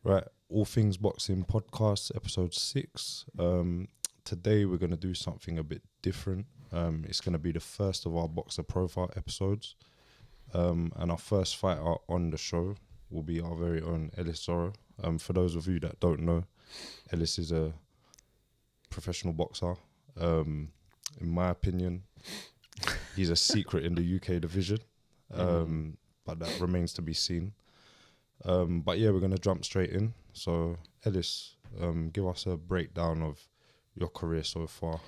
Right, All Things Boxing Podcast, episode 6. Today we're going to do something a bit different. It's going to be the first of our boxer profile episodes. And our first fighter on the show will be our very own Ellis Zorro. For those of you that don't know, Ellis is a professional boxer. In my opinion, he's a secret in the UK division. But that remains to be seen. But yeah, we're going to jump straight in. So, Ellis, give us a breakdown of your career so far.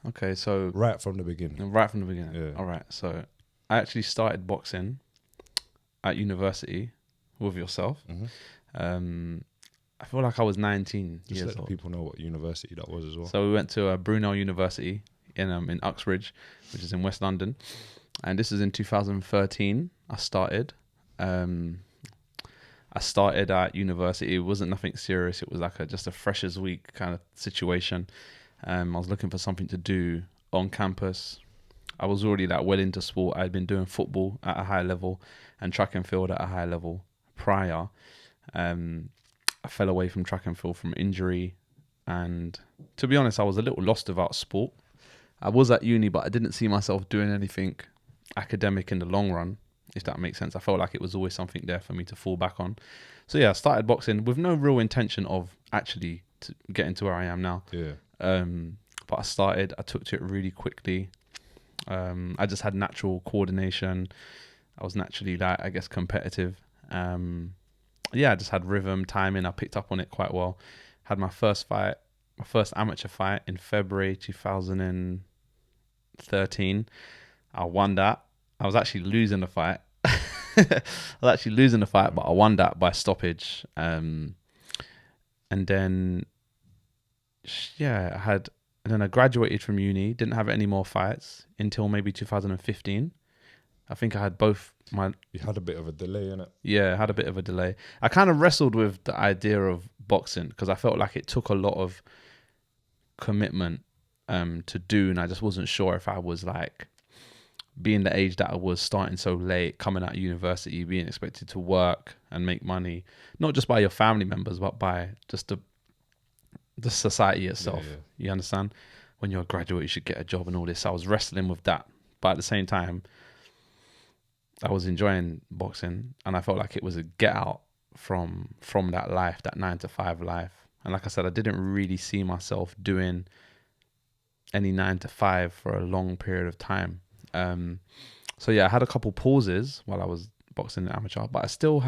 Okay, so... Right from the beginning. Yeah. All right, so I actually started boxing at university with yourself. Mm-hmm. I feel like I was 19 Just years let the old. people know what university that was as well. So we went to Brunel University in Uxbridge, which is in West London. And this is in 2013, I started. I started at university. It wasn't nothing serious. It was like just a freshers week kind of situation. I was looking for something to do on campus. I was already well into sport. I'd been doing football at a high level and track and field at a high level prior. I fell away from track and field from injury. And to be honest, I was a little lost about sport. I was at uni, but I didn't see myself doing anything academic in the long run, if that makes sense. I felt like it was always something there for me to fall back on. So yeah, I started boxing with no real intention of actually getting to where I am now. Yeah. But I took to it really quickly. I just had natural coordination. I was naturally competitive. I just had rhythm, timing. I picked up on it quite well. Had my first amateur fight in February 2013. I won that. I was actually losing the fight. But I won that by stoppage. And then I graduated from uni. Didn't have any more fights until maybe 2015. I think I had both You had a bit of a delay, innit? Yeah, I had a bit of a delay. I kind of wrestled with the idea of boxing because I felt like it took a lot of commitment to do, and I just wasn't sure if I was being the age that I was, starting so late, coming out of university, being expected to work and make money, not just by your family members, but by just the society itself. Yeah. You understand? When you're a graduate, you should get a job and all this. So I was wrestling with that. But at the same time, I was enjoying boxing, and I felt like it was a get out from that life, that 9-to-5 life. And like I said, I didn't really see myself doing any 9-to-5 for a long period of time. So yeah, I had a couple pauses while I was boxing in amateur, but I still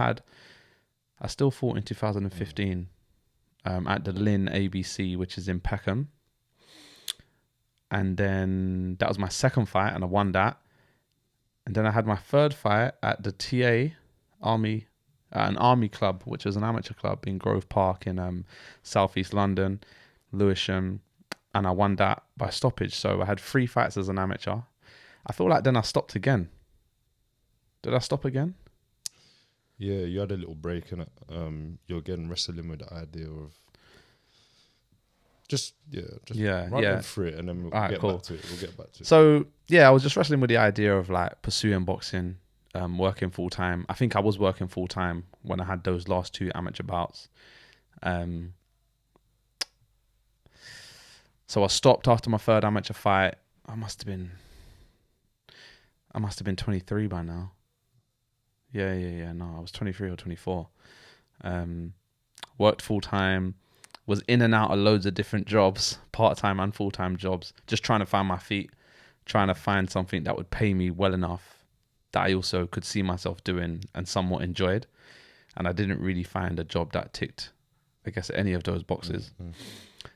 fought in 2015 at the Lynn ABC, which is in Peckham. And then that was my second fight, and I won that. And then I had my third fight at the TA Army, an army club, which was an amateur club in Grove Park in southeast London, Lewisham, and I won that by stoppage. So I had 3 fights as an amateur. I feel like then I stopped again. Did I stop again? Yeah, you had a little break, innit? You're again wrestling with the idea of just run through it, and then we'll get back to it. So yeah, I was just wrestling with the idea of pursuing boxing, working full time. I think I was working full time when I had those last 2 amateur bouts. So I stopped after my third amateur fight. I must have been 23 by now. Yeah. No, I was 23 or 24. Worked full time. Was in and out of loads of different jobs, part-time and full-time jobs, just trying to find my feet, trying to find something that would pay me well enough that I also could see myself doing and somewhat enjoyed. And I didn't really find a job that ticked, I guess, any of those boxes. Mm-hmm.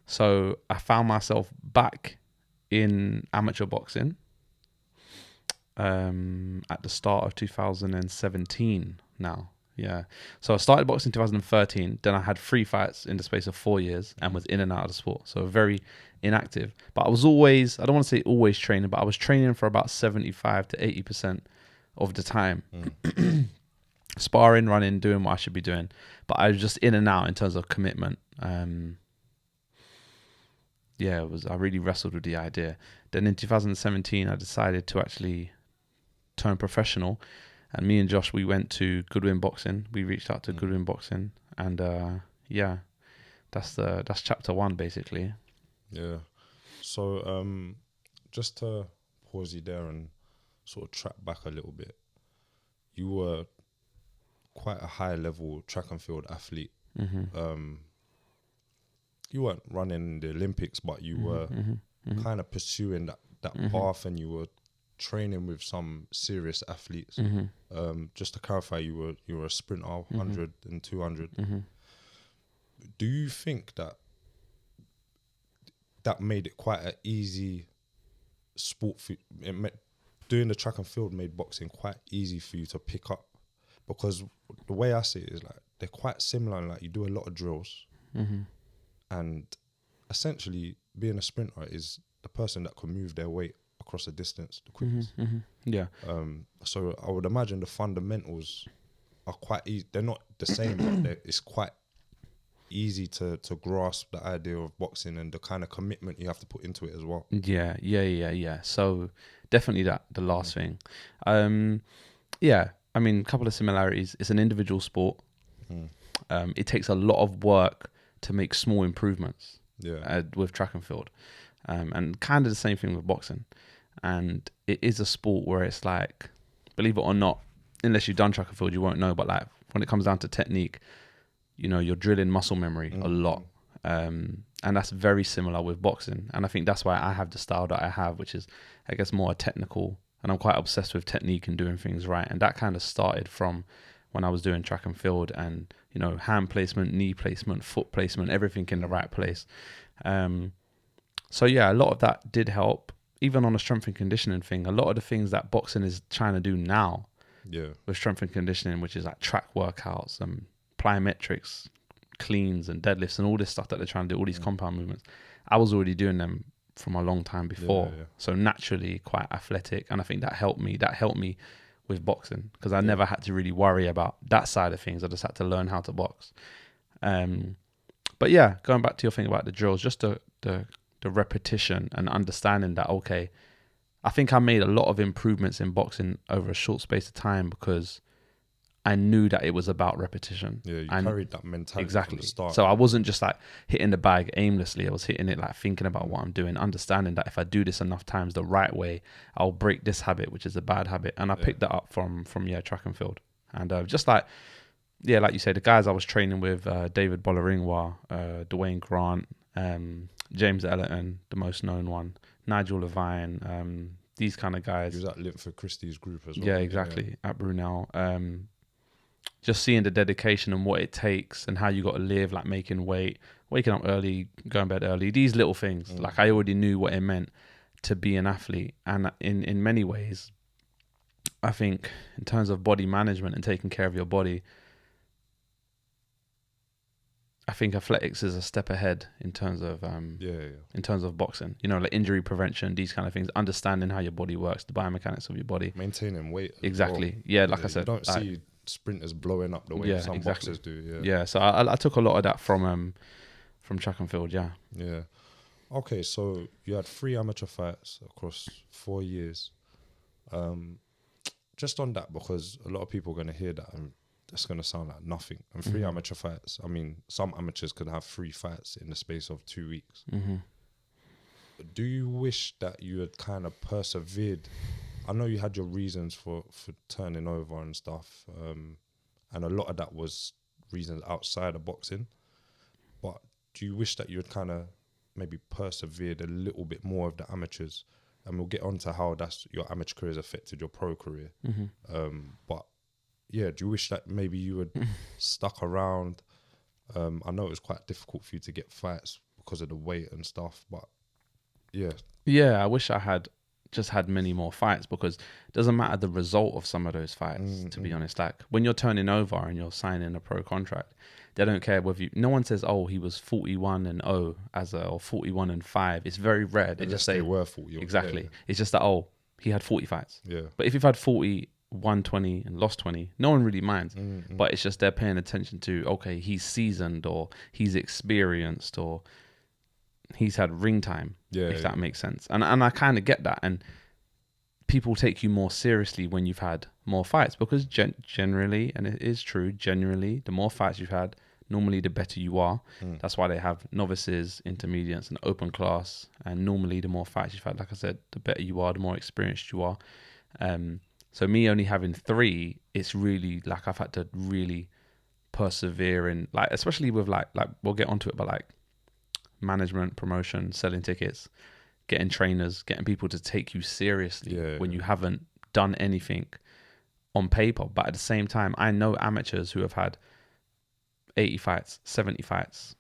So I found myself back in amateur boxing at the start of 2017 now. Yeah. So I started boxing in 2013. Then I had 3 fights in the space of 4 years and was in and out of the sport. So very inactive. But I was always, I don't want to say always training, but I was training for about 75 to 80% of the time. Sparring, running, doing what I should be doing. But I was just in and out in terms of commitment. I really wrestled with the idea. Then in 2017, I decided to actually turn professional. And me and Josh, we went to Goodwin Boxing. We reached out to Goodwin Boxing, and that's chapter 1 basically. Yeah. So just to pause you there and sort of track back a little bit, you were quite a high level track and field athlete. You weren't running the Olympics, but you were kind of pursuing that path, and you were training with some serious athletes. Just to clarify, you were a sprinter, 100 and 200. Do you think that made it quite an easy sport for doing the track and field made boxing quite easy for you to pick up? Because the way I see it is like they're quite similar, and like you do a lot of drills, and essentially being a sprinter is the person that can move their weight across a distance the quickest. Yeah. So I would imagine the fundamentals are quite easy. They're not the same, but it's quite easy to grasp the idea of boxing and the kind of commitment you have to put into it as well. Yeah. So definitely the last thing. Yeah, I mean, a couple of similarities. It's an individual sport. It takes a lot of work to make small improvements. With track and field, and kind of the same thing with boxing. And it is a sport where it's like, believe it or not, unless you've done track and field, you won't know. But like when it comes down to technique, you know, you're drilling muscle memory a lot, and that's very similar with boxing. And I think that's why I have the style that I have, which is, I guess, more technical. And I'm quite obsessed with technique and doing things right. And that kind of started from when I was doing track and field, and, you know, hand placement, knee placement, foot placement, everything in the right place. So yeah, a lot of that did help. Even on a strength and conditioning thing, a lot of the things that boxing is trying to do now with strength and conditioning, which is like track workouts and plyometrics, cleans and deadlifts and all this stuff that they're trying to do, all these compound movements, I was already doing them from a long time before. So naturally quite athletic. And I think that helped me with boxing, because I never had to really worry about that side of things. I just had to learn how to box. But yeah, going back to your thing about the drills, just the repetition and understanding that, okay, I think I made a lot of improvements in boxing over a short space of time because I knew that it was about repetition. Yeah, you carried that mentality from the start. So I wasn't just like hitting the bag aimlessly. I was hitting it like thinking about what I'm doing, understanding that if I do this enough times the right way, I'll break this habit, which is a bad habit. And I picked that up from track and field. And just like you say, the guys I was training with, David Bolaringwa, Dwayne Grant, James Ellerton, the most known one, Nigel Levine, these kind of guys. He was at Linford Christie's group as well. Yeah, exactly, at Brunel. Just seeing the dedication and what it takes and how you got to live, like making weight, waking up early, going to bed early, these little things. Like I already knew what it meant to be an athlete. And in many ways, I think in terms of body management and taking care of your body, I think athletics is a step ahead in terms of in terms of boxing. You know, like injury prevention, these kind of things, understanding how your body works, the biomechanics of your body, maintaining weight. Exactly. Well. Yeah, like I said, you don't see sprinters blowing up the way some boxers do. Yeah. So I took a lot of that from track and field. Yeah. Yeah. Okay, so you had 3 amateur fights across 4 years. Just on that, because a lot of people are going to hear that and that's going to sound like nothing. And 3 amateur fights. I mean, some amateurs could have 3 fights in the space of 2 weeks. Do you wish that you had kind of persevered? I know you had your reasons for turning over and stuff. And a lot of that was reasons outside of boxing. But do you wish that you had kind of maybe persevered a little bit more of the amateurs? And we'll get on to how your amateur career has affected your pro career. But yeah, do you wish that maybe you had stuck around? I know it was quite difficult for you to get fights because of the weight and stuff, but yeah. Yeah, I wish I had just had many more fights, because it doesn't matter the result of some of those fights, to be honest. Like when you're turning over and you're signing a pro contract, they don't care whether no one says, oh, he was 41-0 or 41-5. It's very rare. They just say they were 40. Exactly. Yeah. It's just that, oh, he had 40 fights. Yeah. But if you've had 40, won 20 and lost 20, no one really minds. But it's just they're paying attention to, okay, he's seasoned or he's experienced or he's had ring time, if that makes sense. And I kind of get that. And people take you more seriously when you've had more fights, because generally, and it is true, generally, the more fights you've had, normally the better you are. That's why they have novices, intermediates, and open class. And normally, the more fights you've had, like I said, the better you are, the more experienced you are. So me only having 3, it's really like I've had to really persevere in, like, especially with like we'll get onto it, but like management, promotion, selling tickets, getting trainers, getting people to take you seriously when you haven't done anything on paper. But at the same time, I know amateurs who have had 80 fights, 70 fights,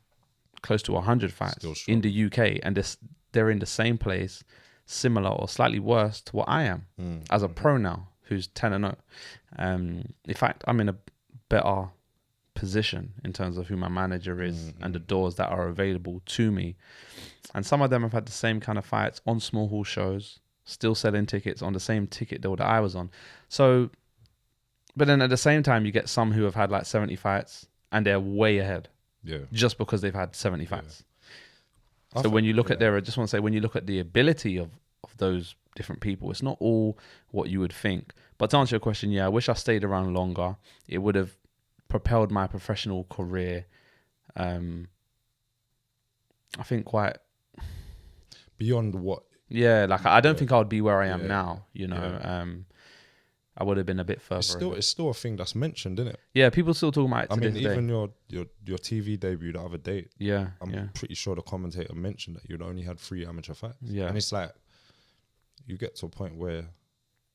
close to 100 fights in the UK, and they're in the same place, similar or slightly worse to what I am as a pro now, who's 10-0. In fact, I'm in a better position in terms of who my manager is and the doors that are available to me. And some of them have had the same kind of fights on small hall shows, still selling tickets on the same ticket deal that I was on. So, but then at the same time, you get some who have had like 70 fights and they're way ahead. Yeah. Just because they've had 70 fights. So when you look at I just want to say, when you look at the ability of those different people, it's not all what you would think. But to answer your question, I wish I stayed around longer. It would have propelled my professional career, I think, quite beyond what. Yeah, like I don't think I would be where I am now. You know, I would have been a bit further. It's still a thing that's mentioned, isn't it? Yeah, people still talk about it. I mean, even your TV debut the other day. Yeah, I'm pretty sure the commentator mentioned that you'd only had 3 amateur fights. Yeah, and it's like you get to a point where.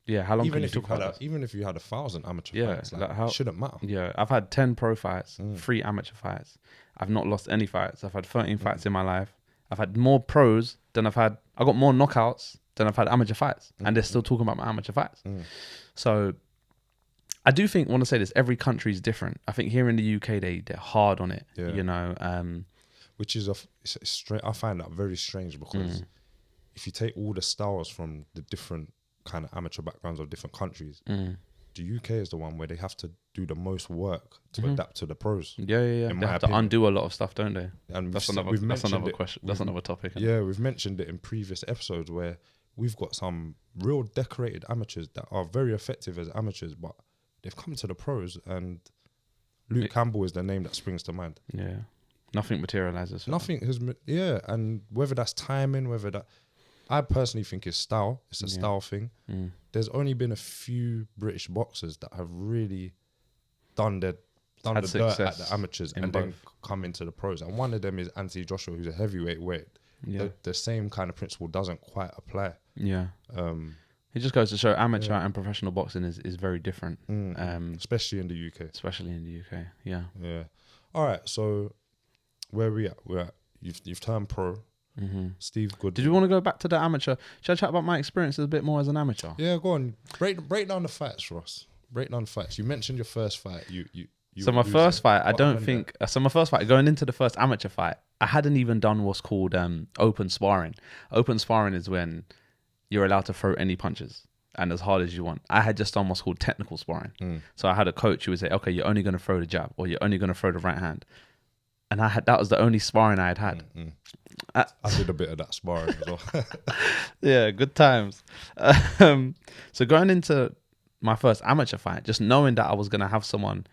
Yeah, how long even if you had 1,000 amateur fights, like it shouldn't matter. Yeah, I've had 10 pro fights, 3 amateur fights. I've not lost any fights. I've had 13 fights in my life. I've had more pros than I got more knockouts than I've had amateur fights, and they're still talking about my amateur fights. So I do think, I want to say this, every country is different. I think here in the UK, they're hard on it, you know. Which is I find that very strange, because if you take all the styles from the different kind of amateur backgrounds of different countries, the UK is the one where they have to do the most work to adapt to the pros. Yeah. They have to undo a lot of stuff, don't they? And that's another question. That's another topic. Yeah, we've mentioned it in previous episodes where we've got some real decorated amateurs that are very effective as amateurs, but they've come to the pros, and Luke Campbell is the name that springs to mind. Yeah, nothing materializes. Nothing has. Yeah, and whether that's timing, whether that. I personally think it's style. It's a style thing. There's only been a few British boxers that have really done the dirt at the amateurs and then come into the pros. And one of them is Anthony Joshua, who's a heavyweight weight. Yeah. The same kind of principle doesn't quite apply. Yeah. It just goes to show amateur and professional boxing is very different. Especially in the UK. Especially in the UK. Yeah. Yeah. All right. So where are we at? We're at you've turned pro. Steve Good. Did you want to go back to the amateur? Should I chat about my experiences a bit more as an amateur? Yeah, go on. Break down the fights, Ross. Break down the fights. You mentioned your first fight. So my first fight, my first fight, going into the first amateur fight, I hadn't even done what's called open sparring. Open sparring is when you're allowed to throw any punches and as hard as you want. I had just done what's called technical sparring. So I had a coach who would say, okay, you're only going to throw the jab, or you're only going to throw the right hand. And that was the only sparring I had. I did a bit of that sparring as well. Yeah, good times. So going into my first amateur fight, just knowing that I was going to have someone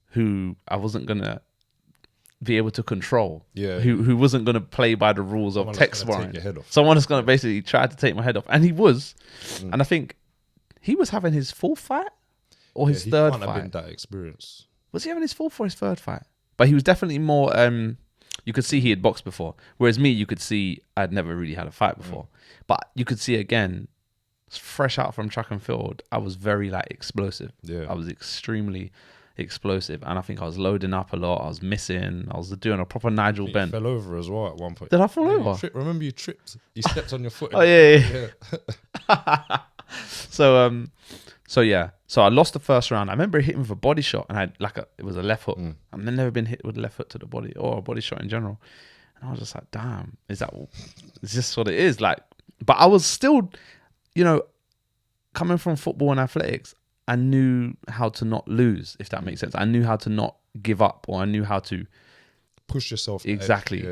who I wasn't going to be able to control, who wasn't going to play by the rules of tech sparring. Someone is going to basically try to take my head off. And he was. And I think he was having his fourth fight or his third fight. He can't have been that experienced. Was he having his fourth or his third fight? But he was definitely more, you could see he had boxed before. Whereas me, you could see I'd never really had a fight before. But you could see again, fresh out from track and field, I was very explosive. Yeah. I was extremely explosive. And I think I was loading up a lot. I was missing. I was doing a proper Nigel Benn. You fell over as well at one point. Did I fall over? Remember you tripped? You stepped on your foot. Oh, yeah. So I lost the first round. I remember hitting with a body shot, and it was a left hook. I've never been hit with a left hook to the body or a body shot in general. And I was just like, damn, is this what it is? But I was still, coming from football and athletics, I knew how to not lose, if that makes sense. I knew how to not give up, or I knew how to push yourself. Exactly,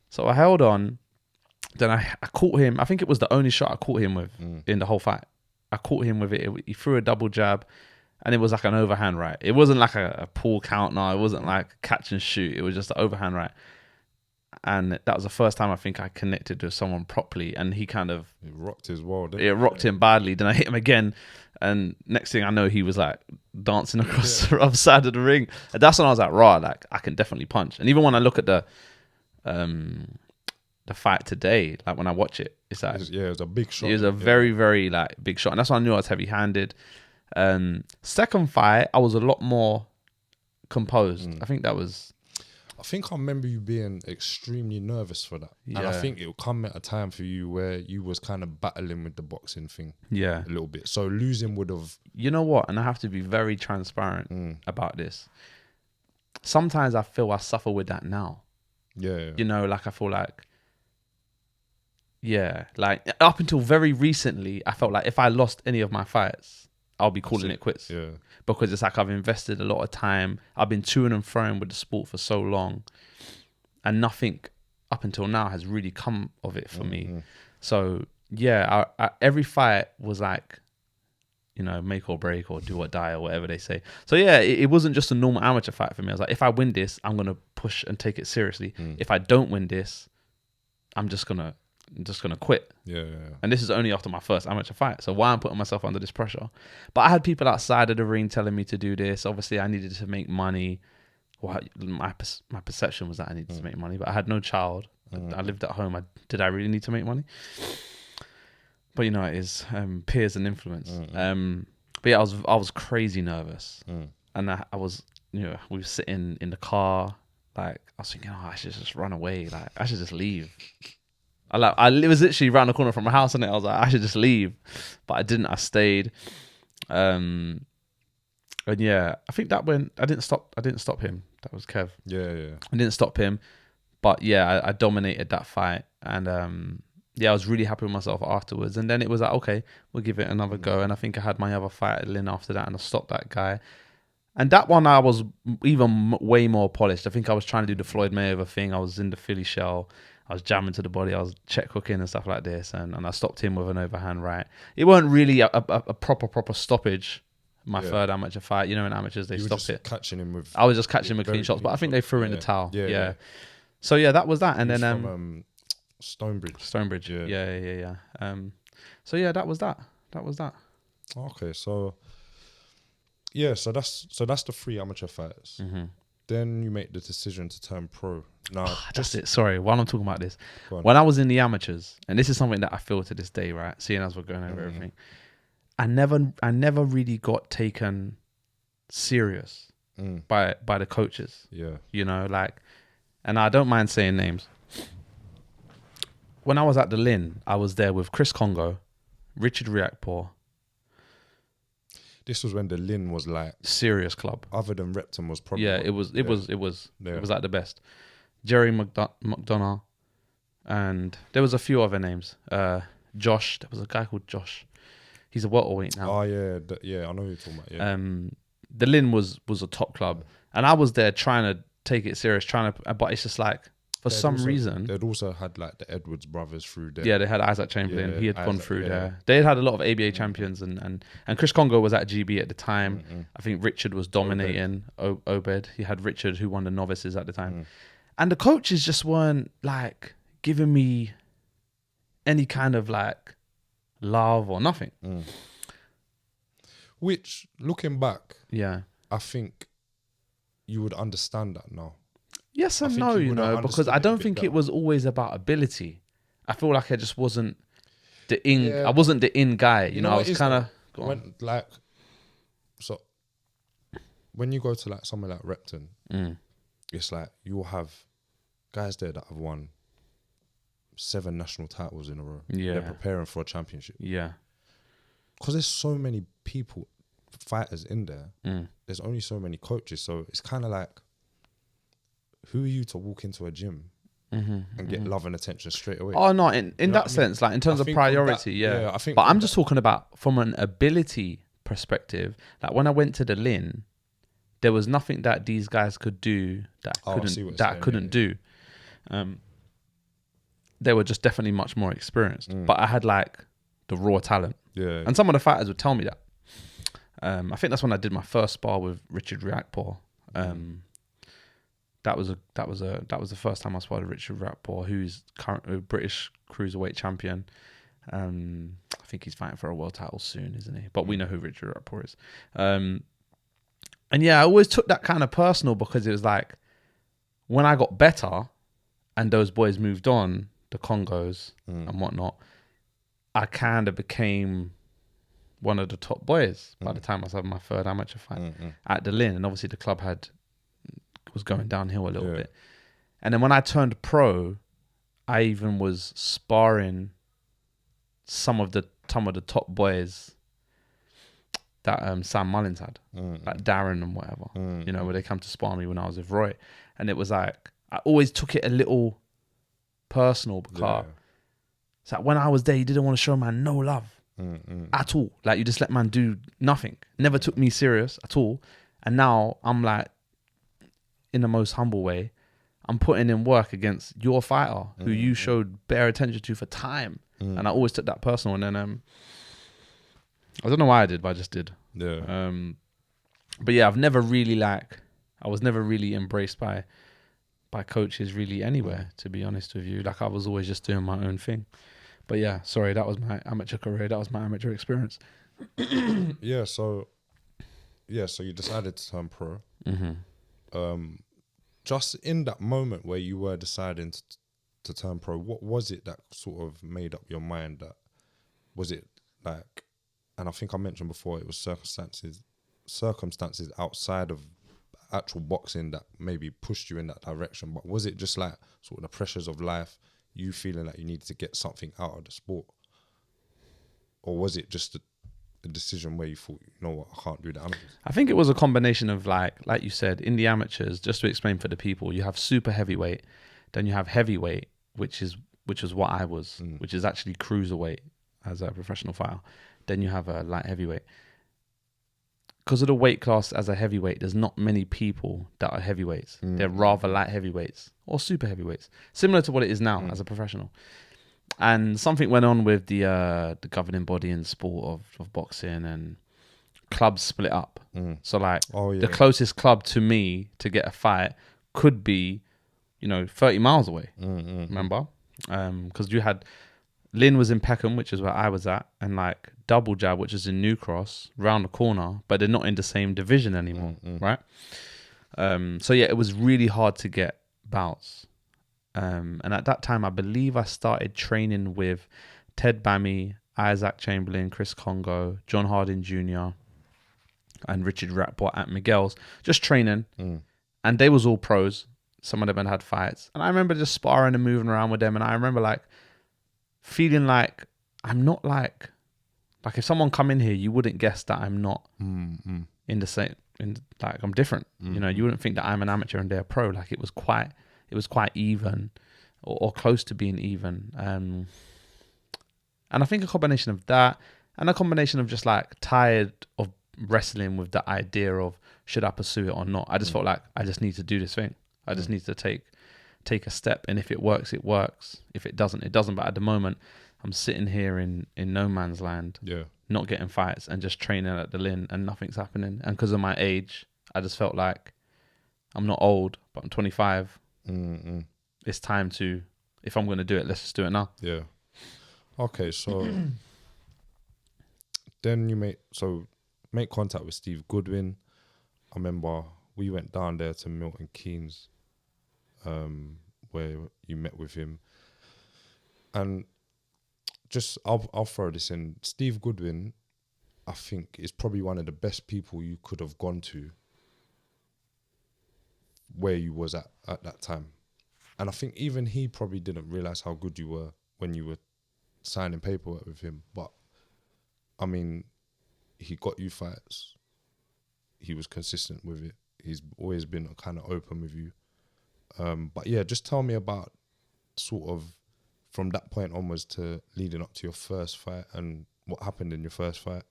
So I held on. Then I caught him. I think it was the only shot I caught him with in the whole fight. I caught him with it. He threw a double jab, and it was like an overhand right. It wasn't like a pull counter. It wasn't like catch and shoot. It was just an overhand right. And that was the first time I think I connected with someone properly. And he kind of... It rocked his world. It rocked him badly. Then I hit him again. And next thing I know, he was like dancing across the other side of the ring. And that's when I was like, raw, like I can definitely punch. And even when I look at the fight today, like when I watch it, it's like... it was a big shot. It was a very, very like big shot. And that's when I knew I was heavy-handed. Second fight, I was a lot more composed. I think that was... I think I remember you being extremely nervous for that. Yeah. And I think it will come at a time for you where you was kind of battling with the boxing thing. Yeah. A little bit. So losing would have... You know what? And I have to be very transparent about this. Sometimes I feel I suffer with that now. Yeah. You know, like I feel like... Yeah. Like up until very recently, I felt like if I lost any of my fights, I'll be calling it quits. Yeah. Because it's like I've invested a lot of time. I've been toing and froing with the sport for so long. And nothing up until now has really come of it for me. So, yeah, every fight was like, you know, make or break or do or die or whatever they say. So, yeah, it wasn't just a normal amateur fight for me. I was like, if I win this, I'm going to push and take it seriously. If I don't win this, I'm just going to quit. Yeah. And this is only after my first amateur fight. So why I'm putting myself under this pressure? But I had people outside of the ring telling me to do this. Obviously, I needed to make money. Well, my perception was that I needed to make money, but I had no child. I lived at home. Did I really need to make money? But you know, it is peers and influence. But yeah, I was crazy nervous. And I was, you know, we were sitting in the car. Like, I was thinking, I should just run away. Like, I should just leave. I was literally around the corner from my house, and I was like, I should just leave, but I didn't. I stayed, and yeah, I think that when I didn't stop him. That was Kev. Yeah. I didn't stop him, but yeah, I dominated that fight, and yeah, I was really happy with myself afterwards. And then it was like, okay, we'll give it another go. And I think I had my other fight at Lynn after that, and I stopped that guy. And that one, I was even way more polished. I think I was trying to do the Floyd Mayweather thing. I was in the Philly shell. I was jamming to the body. I was check hooking and stuff like this. And I stopped him with an overhand right. It weren't really a proper stoppage, my third amateur fight. You know, in amateurs, they stop it. Catching him with... I was just catching him with clean shots. But I think they threw in the towel. Yeah. So, yeah, that was that. And then... from Stonebridge. Yeah. So, yeah, that was that. Okay, so... Yeah, so that's the 3 amateur fights. Then you make the decision to turn pro. Now, that's it. Sorry, while I'm talking about this, when I was in the amateurs, and this is something that I feel to this day, right? Seeing as we're going over everything, I never really got taken serious by the coaches. Yeah, you know, like, and I don't mind saying names. When I was at the Lynn, I was there with Chris Congo, Richard Riakporhe. This was when the Lynn was like serious club. Other than Repton was probably it was like the best. Jerry McDonough, and there was a few other names. Josh, there was a guy called Josh. He's a welterweight now. Oh yeah, I know who you're talking about. Yeah. The Lynn was a top club, and I was there trying to take it serious, but it's just like for some reason they'd also had like the Edwards brothers through there. Yeah, they had Isaac Chamberlain. He had gone through there. They had a lot of ABA champions, and Chris Congo was at GB at the time. I think Richard was dominating. Obed. He had Richard, who won the novices at the time. And the coaches just weren't like giving me any kind of like love or nothing. Which, looking back, yeah, I think you would understand that now. Yes and no, you know, because I don't think it was always about ability. I feel like I just wasn't the in. Yeah. I wasn't the in guy. You know I was kind of when you go to like somewhere like Repton, it's like you'll have guys there that have won 7 national titles in a row. Yeah, they're preparing for a championship. Yeah, because there's so many people, fighters in there. There's only so many coaches, so it's kind of like, who are you to walk into a gym and get love and attention straight away? Oh no, in that sense, like in terms of priority, I think. But I'm just talking about from an ability perspective. Like when I went to the Lynn, there was nothing that these guys could do that I couldn't do. they were just definitely much more experienced. But I had like the raw talent. Yeah. And some of the fighters would tell me that. I think that's when I did my first spar with Richard Riakporhe. That was the first time I sparred with Richard Riakporhe, who's currently a British Cruiserweight champion. I think he's fighting for a world title soon, isn't he? But we know who Richard Riakporhe is. And yeah, I always took that kind of personal because it was like when I got better and those boys moved on, the Congos and whatnot, I kind of became one of the top boys by the time I was having my third amateur fight at the Lynn. And obviously the club was going downhill a little bit. And then when I turned pro, I even was sparring some of the top boys that Sam Mullins had, like Darren and whatever, you know, where they come to spar me when I was with Roy. And it was like, I always took it a little personal because it's like when I was there, you didn't want to show man no love at all. Like you just let man do nothing. Never took me serious at all. And now I'm like, in the most humble way, I'm putting in work against your fighter who you showed bare attention to for time. And I always took that personal. And then I don't know why I did, but I just did. Yeah. But yeah, I was never really embraced by coaches really anywhere, to be honest with you. Like I was always just doing my own thing. But yeah, sorry, that was my amateur career. That was my amateur experience. So you decided to turn pro. Just in that moment where you were deciding to turn pro, what was it that sort of made up your mind? That was it like, and I think I mentioned before, it was circumstances outside of actual boxing that maybe pushed you in that direction. But was it just like sort of the pressures of life, you feeling like you needed to get something out of the sport, or was it just a decision where you thought, you know what, I can't do that? I think it was a combination of like you said, in the amateurs, just to explain for the people, you have super heavyweight, then you have heavyweight, which is what I was, which is actually cruiserweight as a professional fighter. Then you have a light heavyweight. Because of the weight class as a heavyweight, there's not many people that are heavyweights. They're rather light heavyweights or super heavyweights, similar to what it is now as a professional. And something went on with the governing body in sport of boxing, and clubs split up. So like the closest club to me to get a fight could be, 30 miles away. Remember? Because you had Lynn was in Peckham, which is where I was at, and like Double Jab, which is in New Cross, round the corner, but they're not in the same division anymore, right? So yeah, it was really hard to get bouts. And at that time, I believe I started training with Ted Bammy, Isaac Chamberlain, Chris Congo, John Harding Jr., and Richard Riakporhe at Miguel's, just training. And they was all pros. Some of them had fights. And I remember just sparring and moving around with them. And I remember like feeling like I'm not like if someone come in here, you wouldn't guess that I'm not in the same, like I'm different. You wouldn't think that I'm an amateur and they're a pro. Like it was quite even or close to being even. And I think a combination of that and a combination of just like tired of wrestling with the idea of should I pursue it or not. I just felt like I just need to do this thing. I just need to take a step, and if it works, it works. If it doesn't, it doesn't. But at the moment, I'm sitting here in no man's land, not getting fights and just training at the Lynn, and nothing's happening. And because of my age, I just felt like I'm not old, but I'm 25. It's time to, if I'm going to do it, let's just do it now. Yeah. Okay, so then you make contact with Steve Goodwin. I remember we went down there to Milton Keynes, where you met with him. And just, I'll throw this in. Steve Goodwin, I think, is probably one of the best people you could have gone to where you was at that time. And I think even he probably didn't realise how good you were when you were signing paperwork with him. But, I mean, he got you fights. He was consistent with it. He's always been kind of open with you. But yeah, just tell me about sort of from that point onwards to leading up to your first fight and what happened in your first fight.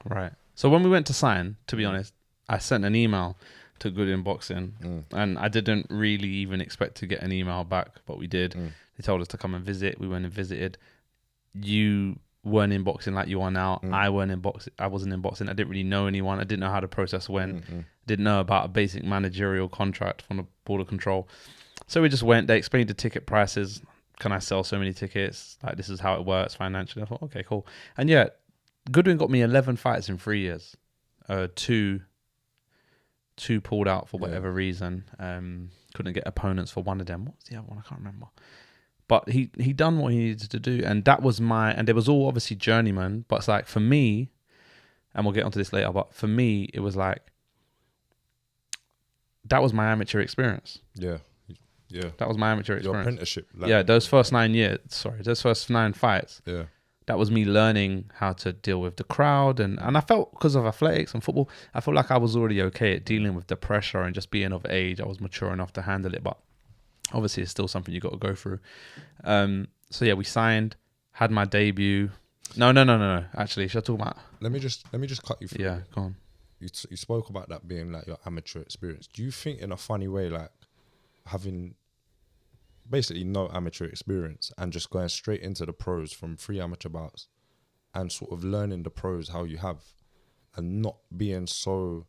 Right. So when we went to sign, to be honest, I sent an email to Good in Boxing. And I didn't really even expect to get an email back, but we did. They told us to come and visit. We went and visited. You weren't in boxing like you are now. I wasn't in boxing. I didn't really know anyone. I didn't know how the process went. Didn't know about a basic managerial contract from the border control. So we just went. They explained the ticket prices. Can I sell so many tickets? Like, this is how it works financially. I thought, okay, cool. And yeah, Goodwin got me 11 fights in 3 years. Two pulled out for whatever reason. Couldn't get opponents for one of them. What was the other one? I can't remember. But he done what he needed to do, and that was and it was all obviously journeyman. But it's like, for me, and we'll get onto this later, but for me, it was like, that was my amateur experience. Yeah. That was my amateur experience. Your apprenticeship. Like, those first 9 fights. Yeah. That was me learning how to deal with the crowd. And I felt, because of athletics and football, I felt like I was already okay at dealing with the pressure and just being of age. I was mature enough to handle it. But obviously, it's still something you got to go through. So yeah, we signed, had my debut. No. Actually, should I talk about? Let me just cut you through. Yeah, go on. You spoke about that being like your amateur experience. Do you think, in a funny way, like having basically no amateur experience and just going straight into the pros from 3 amateur bouts and sort of learning the pros how you have, and not being so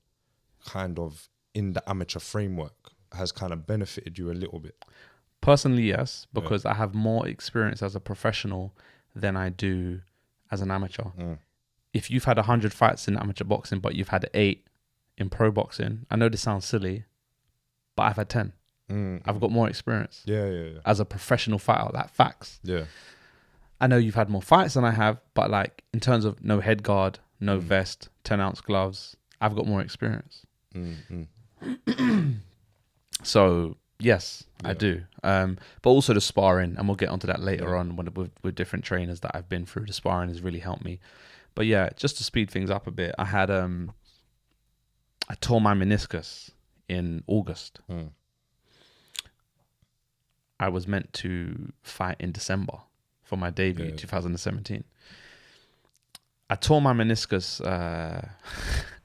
kind of in the amateur framework, has kind of benefited you a little bit? Personally, yes, because I have more experience as a professional than I do as an amateur. If you've had 100 fights in amateur boxing, but you've had 8 in pro boxing, I know this sounds silly, but I've had 10. I've got more experience. Yeah. As a professional fighter, like, facts. Yeah. I know you've had more fights than I have, but like, in terms of no head guard, no vest, 10-ounce gloves, I've got more experience. So yes, I do. But also the sparring, and we'll get onto that later on with different trainers that I've been through. The sparring has really helped me. But yeah, just to speed things up a bit, I had I tore my meniscus in August. I was meant to fight in December for my debut, 2017. I tore my meniscus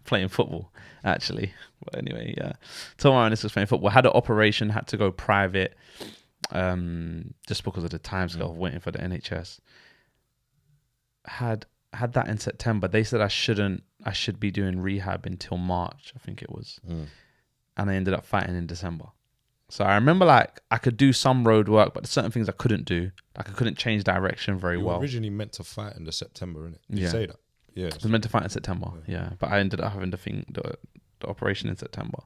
playing football, actually. But anyway, yeah. Tore my meniscus playing football. Had an operation, had to go private, just because of the timescale of waiting for the NHS. Had that in September. They said I should be doing rehab until March, I think it was. And I ended up fighting in December. So I remember, like, I could do some road work, but certain things I couldn't do. Like, I couldn't change direction very well. You were originally meant to fight in September, innit? Did you say that? Yeah. I was meant to fight in September, yeah. But I ended up having the operation in September.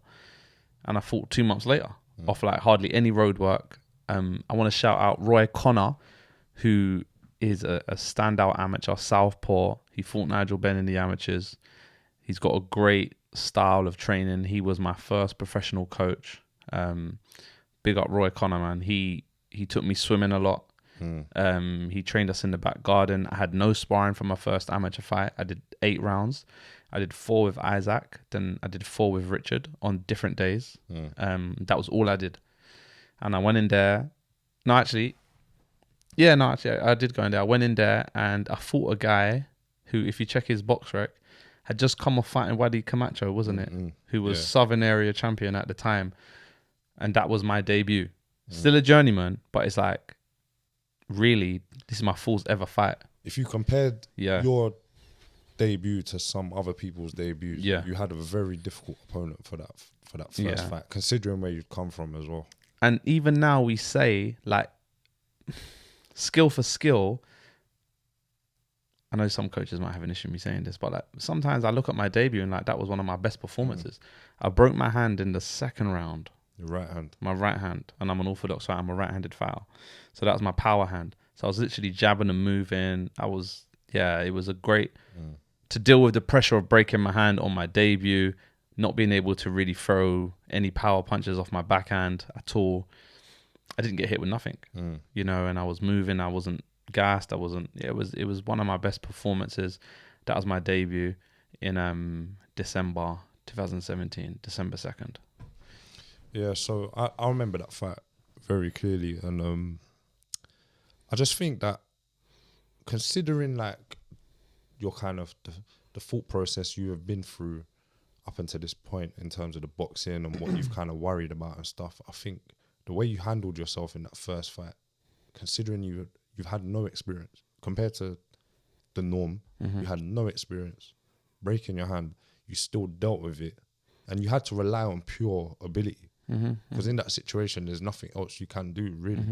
And I fought 2 months later off, like, hardly any road work. I want to shout out Roy Connor, who is a standout amateur, southpaw. He fought Nigel Benn in the amateurs. He's got a great style of training. He was my first professional coach. Big up Roy Connor, man. He took me swimming a lot. He trained us in the back garden. I had no sparring for my first amateur fight. I did 8 rounds. I did 4 with Isaac, then I did 4 with Richard on different days. That was all I did. And I went in there. I did go in there. I went in there and I fought a guy who, if you check his box rec, had just come off fighting Wadi Camacho, wasn't it? Who was Southern Area champion at the time. And that was my debut. Still a journeyman, but it's like, really, this is my first ever fight. If you compared your debut to some other people's debuts, you had a very difficult opponent for that first fight, considering where you'd come from as well. And even now we say, like, skill for skill, I know some coaches might have an issue with me saying this, but like, sometimes I look at my debut and like, that was one of my best performances. I broke my hand in the second round. Your right hand. My right hand. And I'm an orthodox fighter. I'm a right-handed fighter. So that was my power hand. So I was literally jabbing and moving. It was a great... To deal with the pressure of breaking my hand on my debut, not being able to really throw any power punches off my backhand at all. I didn't get hit with nothing, and I was moving. I wasn't gassed. It was one of my best performances. That was my debut in December 2017, December 2nd. Yeah, so I remember that fight very clearly, and I just think that, considering like your kind of the thought process you have been through, up until this point in terms of the boxing and what you've kind of worried about and stuff, I think the way you handled yourself in that first fight, considering you've had no experience compared to the norm, you had no experience, breaking your hand, you still dealt with it, and you had to rely on pure ability. Because in that situation, there's nothing else you can do really,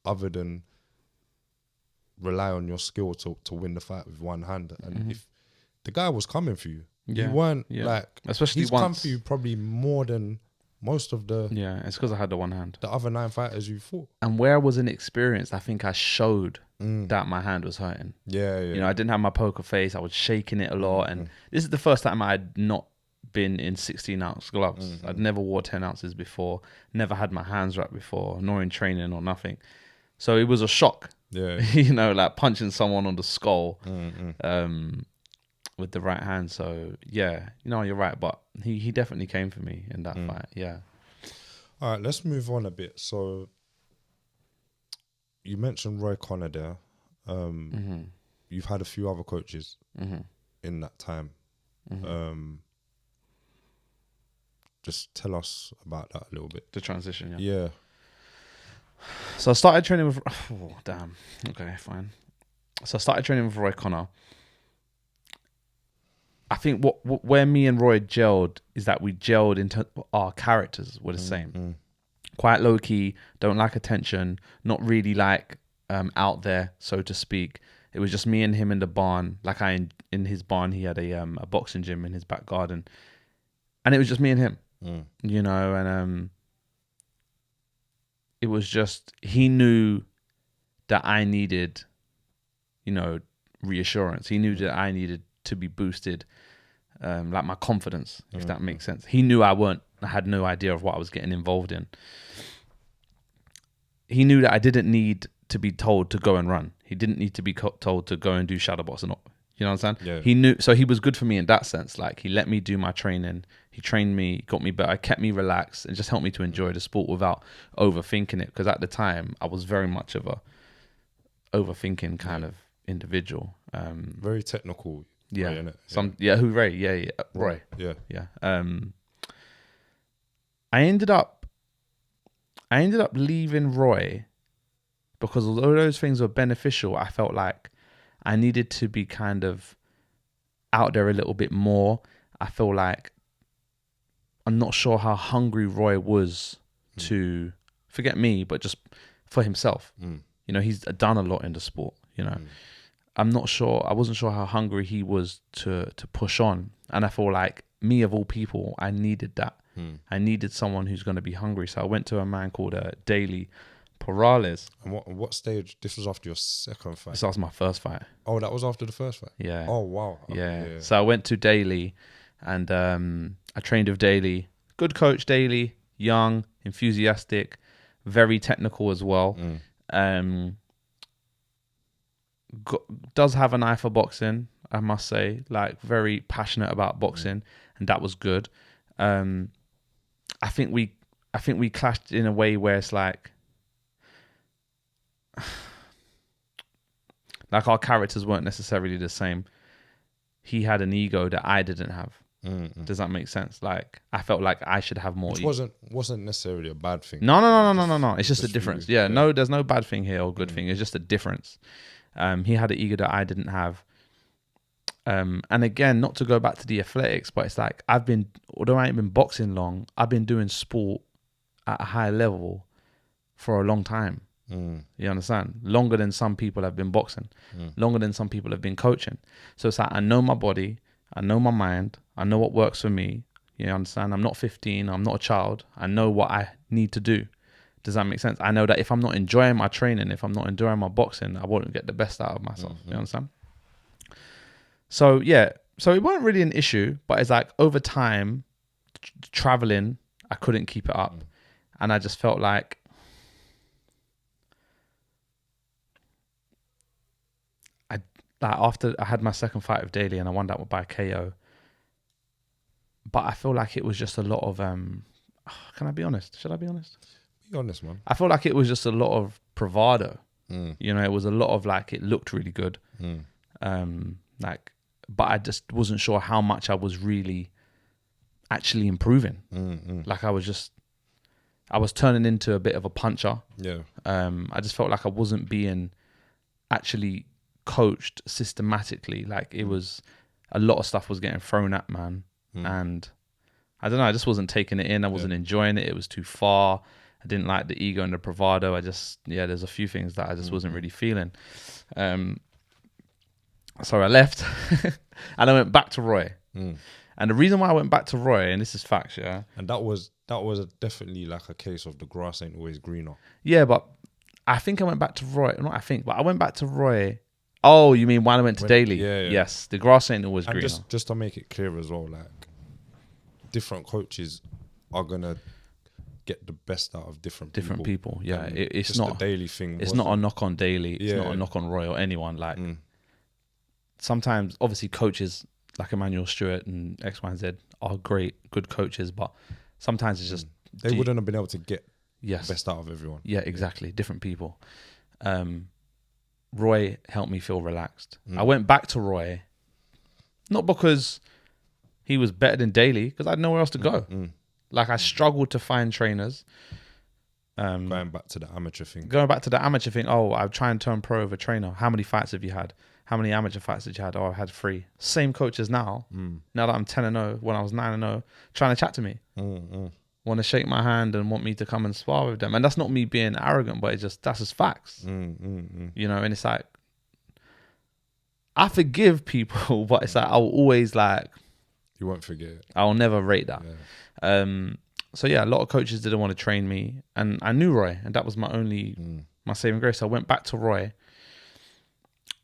other than rely on your skill to win the fight with one hand. And if the guy was coming for you, you weren't like, especially he's come for you probably more than most of the it's because I had the one hand. The other 9 fighters you fought. And where I was inexperienced, I think I showed that my hand was hurting. You know, I didn't have my poker face. I was shaking it a lot. And this is the first time I had not been in 16-ounce gloves. I'd never wore 10 ounces before, never had my hands wrapped before, nor in training or nothing. So it was a shock. You know, like punching someone on the skull with the right hand. So yeah, you know, you're right. But he definitely came for me in that fight. Yeah. All right, let's move on a bit. So you mentioned Roy Connor there. You've had a few other coaches in that time. Just tell us about that a little bit. The transition, yeah. So I started training with... Oh, damn. Okay, fine. So I started training with Roy Connor. I think where me and Roy gelled is that we gelled into our characters were the same. Quite low key, don't like attention, not really like out there, so to speak. It was just me and him in the barn. Like in his barn, he had a boxing gym in his back garden, and it was just me and him. You know, and it was just, he knew that I needed, you know, reassurance. He knew that I needed to be boosted, like my confidence, if that makes sense. He knew I had no idea of what I was getting involved in. He knew that I didn't need to be told to go and run. He didn't need to be told to go and do shadow boxing. You know what I'm saying? Yeah. He knew, so he was good for me in that sense. Like, he let me do my training. He trained me, got me better, kept me relaxed, and just helped me to enjoy the sport without overthinking it. Because at the time, I was very much of a overthinking kind of individual. Very technical. Yeah. Way, innit? Hooray. Yeah. Roy. Yeah. Yeah. I ended up leaving Roy because although those things were beneficial, I felt like I needed to be kind of out there a little bit more. I feel like I'm not sure how hungry Roy was to, forget me, but just for himself. You know, he's done a lot in the sport, you know. I wasn't sure how hungry he was to push on. And I feel like me, of all people, I needed that. I needed someone who's going to be hungry. So I went to a man called Daily Perales. And what stage? This was after your second fight? This was my first fight. Oh, that was after the first fight? Yeah. Oh, wow. Okay, yeah. So I went to Daily and I trained with Daily. Good coach, Daily. Young, enthusiastic, very technical as well. Does have an eye for boxing, I must say. Like, very passionate about boxing, and that was good. I think we clashed in a way where it's like our characters weren't necessarily the same. He had an ego that I didn't have. Does that make sense? Like, I felt like I should have more. Which wasn't necessarily a bad thing. No. It's just a difference. Yeah, no, there's no bad thing here or good thing. It's just a difference. He had an ego that I didn't have. And again, not to go back to the athletics, but it's like although I ain't been boxing long, I've been doing sport at a high level for a long time. You understand? Longer than some people have been boxing, longer than some people have been coaching. So it's like, I know my body, I know my mind, I know what works for me. You understand? I'm not 15, I'm not a child. I know what I need to do. Does that make sense? I know that if I'm not enjoying my training, if I'm not enjoying my boxing, I won't get the best out of myself. You understand? So yeah, so it wasn't really an issue, but it's like over time, traveling, I couldn't keep it up. And I just felt like after I had my second fight with Daly and I won that by KO. But I feel like it was just a lot of, can I be honest? Should I be honest? Be honest, man. I feel like it was just a lot of bravado. You know, it was a lot of like, it looked really good. But I just wasn't sure how much I was really actually improving. Like I was turning into a bit of a puncher. Yeah. I just felt like I wasn't being actually coached systematically. Like it was a lot of stuff was getting thrown at man, and I don't know. I just wasn't taking it in. I wasn't enjoying it. It was too far. I didn't like the ego and the bravado. There's a few things that I just wasn't really feeling. So I left and I went back to Roy. And the reason why I went back to Roy, and this is facts, yeah. And that was definitely like a case of the grass ain't always greener. Yeah, but I think I went back to Roy. Not I think, but I went back to Roy. Oh, you mean when I went to Daily? Yeah. Yes, the grass ain't always greener. Just to make it clear as well, like different coaches are gonna get the best out of different people. Yeah, it's just not the Daily thing. It's not a knock on Daily. It's not a knock on Roy or anyone. Like sometimes, obviously, coaches like Emmanuel Stewart and X, Y, and Z are good coaches, but sometimes it's just they wouldn't have been able to get the best out of everyone. Yeah, exactly. Different people. Roy helped me feel relaxed. I went back to Roy, not because he was better than Daily, because I had nowhere else to go. Like I struggled to find trainers. Going back to the amateur thing. Oh, I'll try and turn pro with a trainer. How many fights have you had? How many amateur fights did you had? Oh, I had 3. Same coaches now. Now that I'm 10-0, when I was 9-0, trying to chat to me. Want to shake my hand and want me to come and spar with them. And that's not me being arrogant, but that's just facts. You know, and it's like, I forgive people, but it's like, I'll always like... You won't forget it. I'll never rate that. Yeah. So yeah, a lot of coaches didn't want to train me, and I knew Roy, and that was my only my saving grace. So I went back to Roy,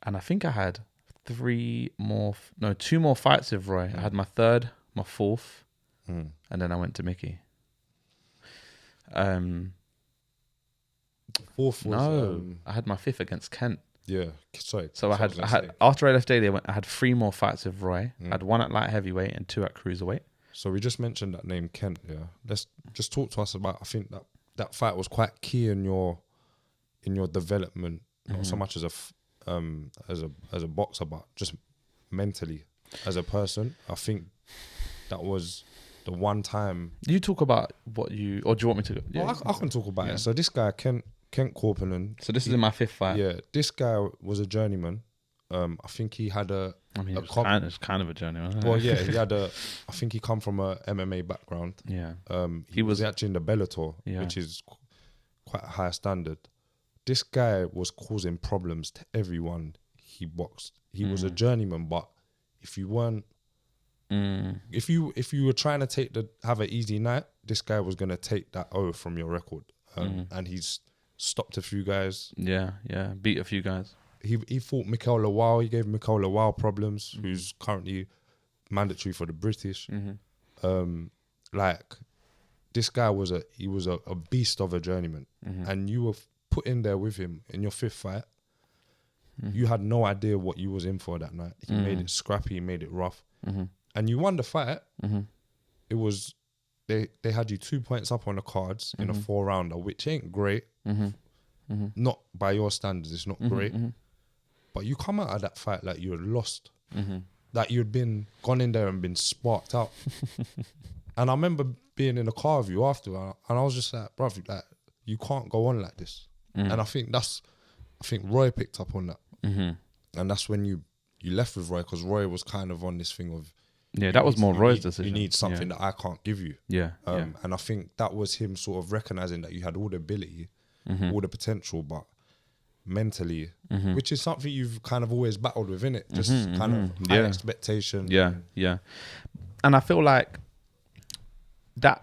and I think I had 2 more fights with Roy. I had my 3rd, my 4th, and then I went to Mickey. 4th was I had my 5th against Kent. Yeah, sorry. So I had after I left Daily, I had 3 more fights with Roy. I had 1 at light heavyweight and 2 at cruiserweight. So we just mentioned that name, Kent. Yeah, let's just talk to us about. I think that fight was quite key in your development, not so much as a boxer, but just mentally as a person. I think that was the one time. You talk about what you, or do you want me to? Yeah, well, I can talk about it. So this guy, Kent Corpinen. So this is in my 5th fight. Yeah, this guy was a journeyman. I think he had it's kind of a journeyman. Well, yeah, I think he come from a MMA background. Yeah. He was actually in the Bellator, which is quite a high standard. This guy was causing problems to everyone he boxed. He was a journeyman, but if you weren't, if you were trying to have an easy night, this guy was gonna take that O from your record. And he's stopped a few guys. Yeah, beat a few guys. He fought Mikael Lawal. He gave Mikael Lawal problems, who's currently mandatory for the British. Like this guy was a beast of a journeyman, and you were put in there with him in your 5th fight. You had no idea what you was in for that night. He made it scrappy, he made it rough, and you won the fight. It was they had you 2 points up on the cards in a 4-rounder, which ain't great. Not by your standards, it's not great. But you come out of that fight like you had lost, that you'd gone in there and been sparked out. And I remember being in the car with you after, and I was just like, bruv, like you can't go on like this. And I think Roy picked up on that, and that's when you left with Roy, because Roy was kind of on this thing of that was more Roy's decision. You need something that I can't give you. And I think that was him sort of recognizing that you had all the ability, all the potential, but mentally, which is something you've kind of always battled with, innit? Just kind of high expectation. Yeah. And I feel like that,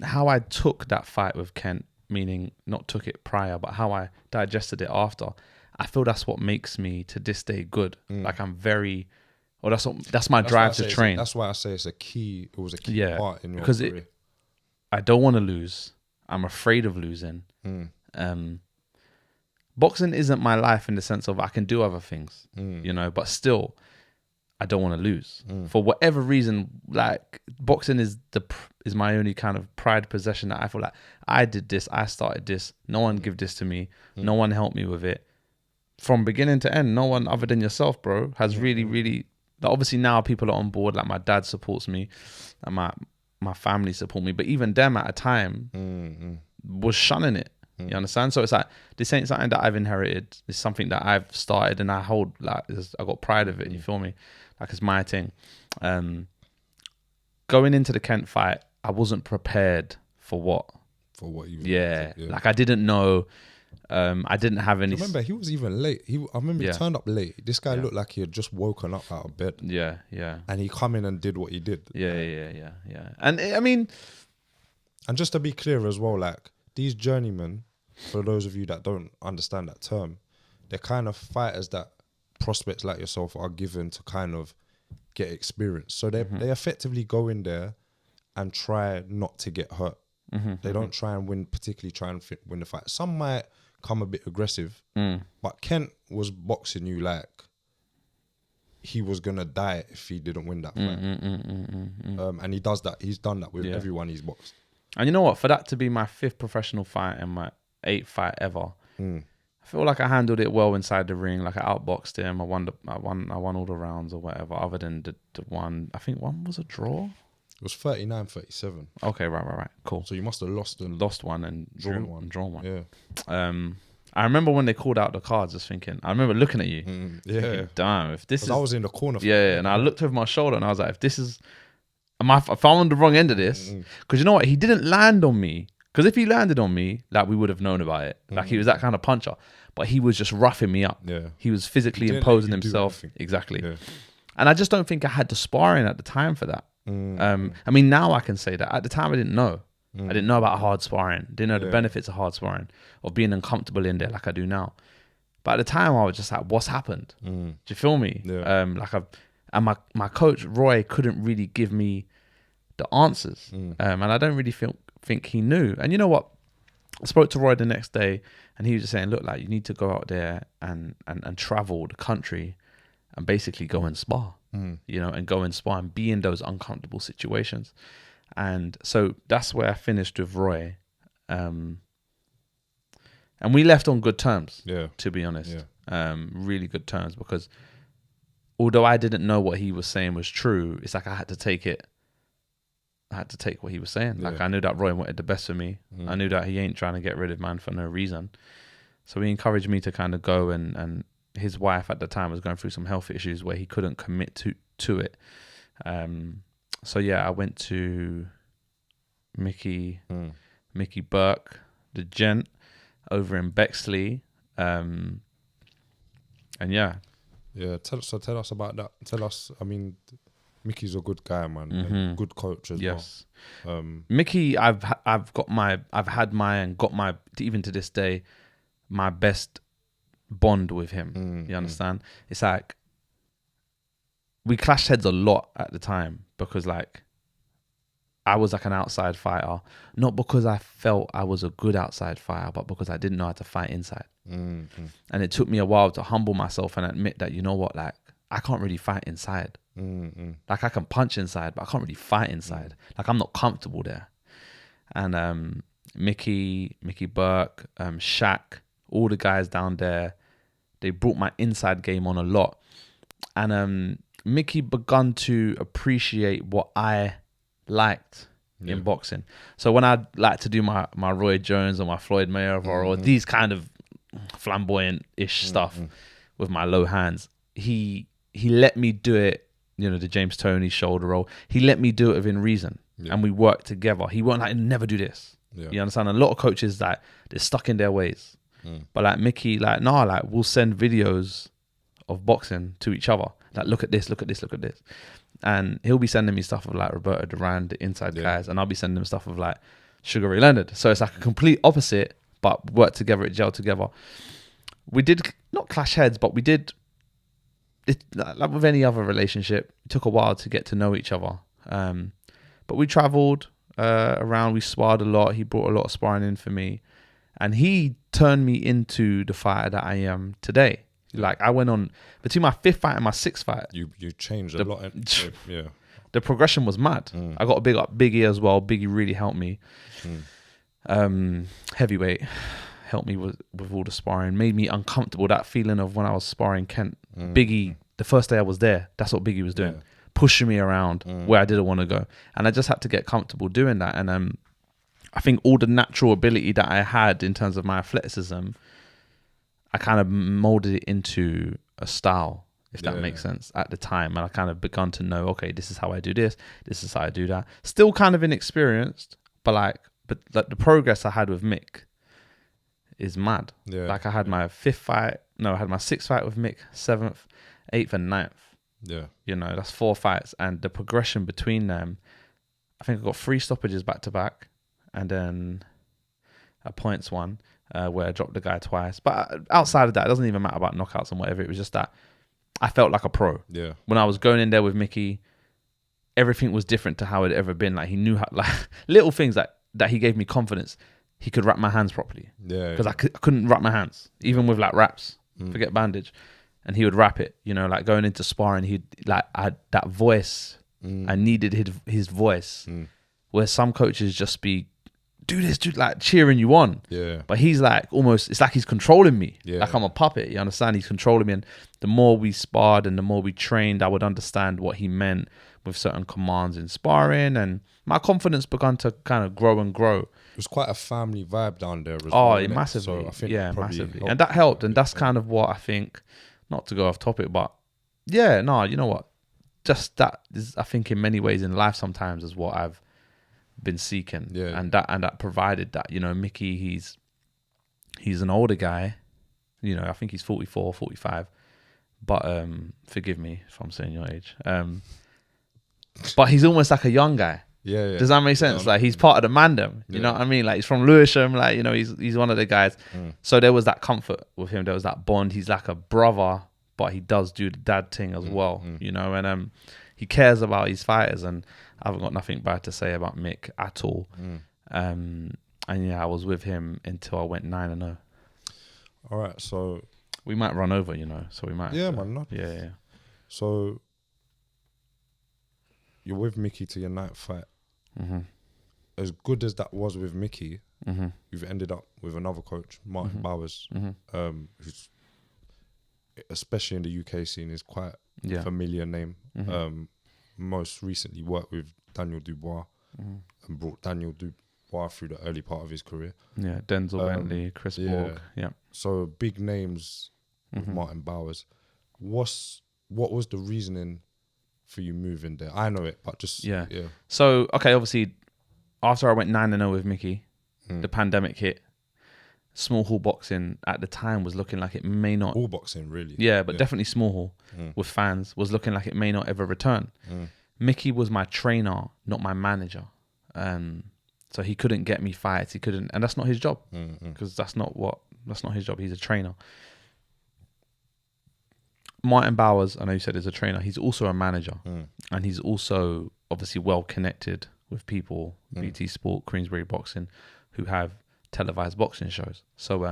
how I took that fight with Kent, meaning not took it prior, but how I digested it after, I feel that's what makes me to this day good. Like I'm very, that's my drive to train. That's why I say it was a key part in your career. I don't want to lose. I'm afraid of losing. Boxing isn't my life in the sense of I can do other things, you know, but still, I don't want to lose. For whatever reason, like boxing is my only kind of pride possession that I feel like I did this, I started this, no one give this to me, no one helped me with it. From beginning to end, no one other than yourself, bro, has really, really, like obviously now people are on board, like my dad supports me, and my family support me, but even them at a time was shunning it. You understand? So it's like, this ain't something that I've inherited. It's something that I've started, and I hold, like, I got pride of it. You feel me? Like, it's my thing. Going into the Kent fight, I wasn't prepared for what you. Yeah. Like, I didn't know. I didn't have any. Remember, he was even late. I remember he turned up late. This guy looked like he had just woken up out of bed. Yeah. And he come in and did what he did. Yeah. And I mean, and just to be clear as well, like, these journeymen, for those of you that don't understand that term, they're kind of fighters that prospects like yourself are given to kind of get experience. So they effectively go in there and try not to get hurt. They don't try and win the fight. Some might come a bit aggressive, but Kent was boxing you like he was gonna die if he didn't win that fight. And he does that. He's done that with everyone he's boxed. And you know what? For that to be my 5th professional fight and my 8th fight ever, I feel like I handled it well inside the ring. Like, I outboxed him. I won all the rounds or whatever. Other than the one, I think one was a draw. It was 39-37. Okay, right. Cool. So you must have lost one and drawn one. Yeah. I remember when they called out the cards, just thinking, I remember looking at you. Thinking, damn, if this is... I was in the corner. And I looked over my shoulder and I was like, if this is... if I'm on the wrong end of this... Because you know what? He didn't land on me. Because if he landed on me, like, we would have known about it. Like, he was that kind of puncher. But he was just roughing me up. Yeah. He was physically imposing himself. Exactly. Yeah. And I just don't think I had the sparring at the time for that. I mean, now I can say that. At the time, I didn't know. I didn't know about hard sparring. Didn't know the benefits of hard sparring, of being uncomfortable in there like I do now. But at the time, I was just like, what's happened? Do you feel me? Yeah. And my coach, Roy, couldn't really give me the answers. And I don't really think he knew. And you know what? I spoke to Roy the next day, and he was just saying, look, like, you need to go out there and travel the country and basically go and spar. You know, and go and spar and be in those uncomfortable situations. And so that's where I finished with Roy. And we left on good terms, to be honest. Really good terms, because although I didn't know what he was saying was true, it's like I had to take it. I had to take what he was saying. Like, I knew that Roy wanted the best for me. I knew that he ain't trying to get rid of man for no reason. So he encouraged me to kind of go, and his wife at the time was going through some health issues where he couldn't commit to it. So I went to Mickey Burke, the gent, over in Bexley. Tell us about that. Tell us, I mean, Mickey's a good guy, man. And good coach as well. Mickey, I've had even to this day, my best bond with him. You understand? It's like, we clashed heads a lot at the time, because, like, I was like an outside fighter, not because I felt I was a good outside fighter, but because I didn't know how to fight inside. And it took me a while to humble myself and admit that, you know what, like, I can't really fight inside. Like, I can punch inside, but I can't really fight inside. Like, I'm not comfortable there. And Mickey Burke, Shaq, all the guys down there, they brought my inside game on a lot. And Mickey begun to appreciate what I liked in boxing. So when I'd like to do my Roy Jones or my Floyd Mayweather or these kind of flamboyant-ish stuff with my low hands, he let me do it, you know, the James Toney shoulder roll. He let me do it within reason. And we worked together. He wasn't like, never do this. You understand? A lot of coaches, like, they're stuck in their ways. But like Mickey, like, no, like, we'll send videos of boxing to each other. Like, look at this. And he'll be sending me stuff of like Roberto Duran, the inside guys, and I'll be sending him stuff of like Sugar Ray Leonard. So it's like a complete opposite, but work together, it gelled together. We did not clash heads, but we did it like with any other relationship. It took a while to get to know each other. But we traveled around, we sparred a lot. He brought a lot of sparring in for me, and he turned me into the fighter that I am today. Like, I went on between my 5th fight and my 6th fight. You changed a lot. The progression was mad. I got a Biggie as well. Biggie really helped me. Heavyweight helped me with all the sparring. Made me uncomfortable. That feeling of when I was sparring Kent. Biggie, the first day I was there, that's what Biggie was doing. pushing me around where I didn't want to go. And I just had to get comfortable doing that. And I think all the natural ability that I had in terms of my athleticism, I kind of molded it into a style, if that makes sense, at the time. And I kind of begun to know, okay, this is how I do this. This is how I do that. Still kind of inexperienced, but the progress I had with Mick is mad. Yeah. Like I had my I had my 6th fight with Mick, 7th, 8th and 9th. Yeah. You know, that's 4 fights. And the progression between them, I think I got 3 stoppages back to back. And then a points one where I dropped the guy twice. But outside of that, it doesn't even matter about knockouts and whatever. It was just that I felt like a pro. Yeah. When I was going in there with Mickey, everything was different to how it had ever been. Like he knew how, like little things that he gave me confidence. He could wrap my hands properly. Yeah. Because I couldn't wrap my hands, even with like wraps. Forget bandage. And he would wrap it. You know, like going into sparring, I had that voice. I needed his voice. Where some coaches just be, do this, dude, like cheering you on. Yeah. But he's like almost, it's like he's controlling me. Yeah. Like I'm a puppet. You understand? He's controlling me. And the more we sparred and the more we trained, I would understand what he meant with certain commands in sparring. And my confidence began to kind of grow and grow. It was quite a family vibe down there as well. Oh, massively. So I think massively. And that helped. And that's kind of what I think, not to go off topic, but yeah, no, you know what? Just that is, I think in many ways in life sometimes is what I've been seeking. Yeah. And that provided that, you know, Mickey, he's an older guy, you know, I think he's 44, 45, but forgive me if I'm saying your age. But he's almost like a young guy. Yeah. Does that make sense? Like he's part of the mandem. You know what I mean? Like he's from Lewisham. Like, you know, he's one of the guys. So there was that comfort with him. There was that bond. He's like a brother, but he does do the dad thing as well. You know, and he cares about his fighters. And I haven't got nothing bad to say about Mick at all. And yeah, I was with him until I went 9-0. All right, so we might run over, you know. So we might. Yeah, man. Not. Yeah. So you're with Mickey to your 9th fight. As good as that was with Mickey, you've ended up with another coach, Martin Bowers, who's, especially in the UK scene, is quite a familiar name. Most recently worked with Daniel Dubois and brought Daniel Dubois through the early part of his career. Yeah, Denzel Bentley, Chris Borg. Yeah. So big names with Martin Bowers. What was the reasoning for you moving there? I know it, but just yeah. So okay, obviously, after I went 9-0 with Mickey, the pandemic hit. Small hall boxing at the time was looking like it may not. All boxing, really. Yeah, but definitely small hall with fans was looking like it may not ever return. Mickey was my trainer, not my manager. So he couldn't get me fights. He couldn't, and that's not his job because that's not his job. He's a trainer. Martin Bowers, I know you said is a trainer. He's also a manager, and he's also obviously well connected with people, BT Sport, Cruiserweight Boxing, who have televised boxing shows. So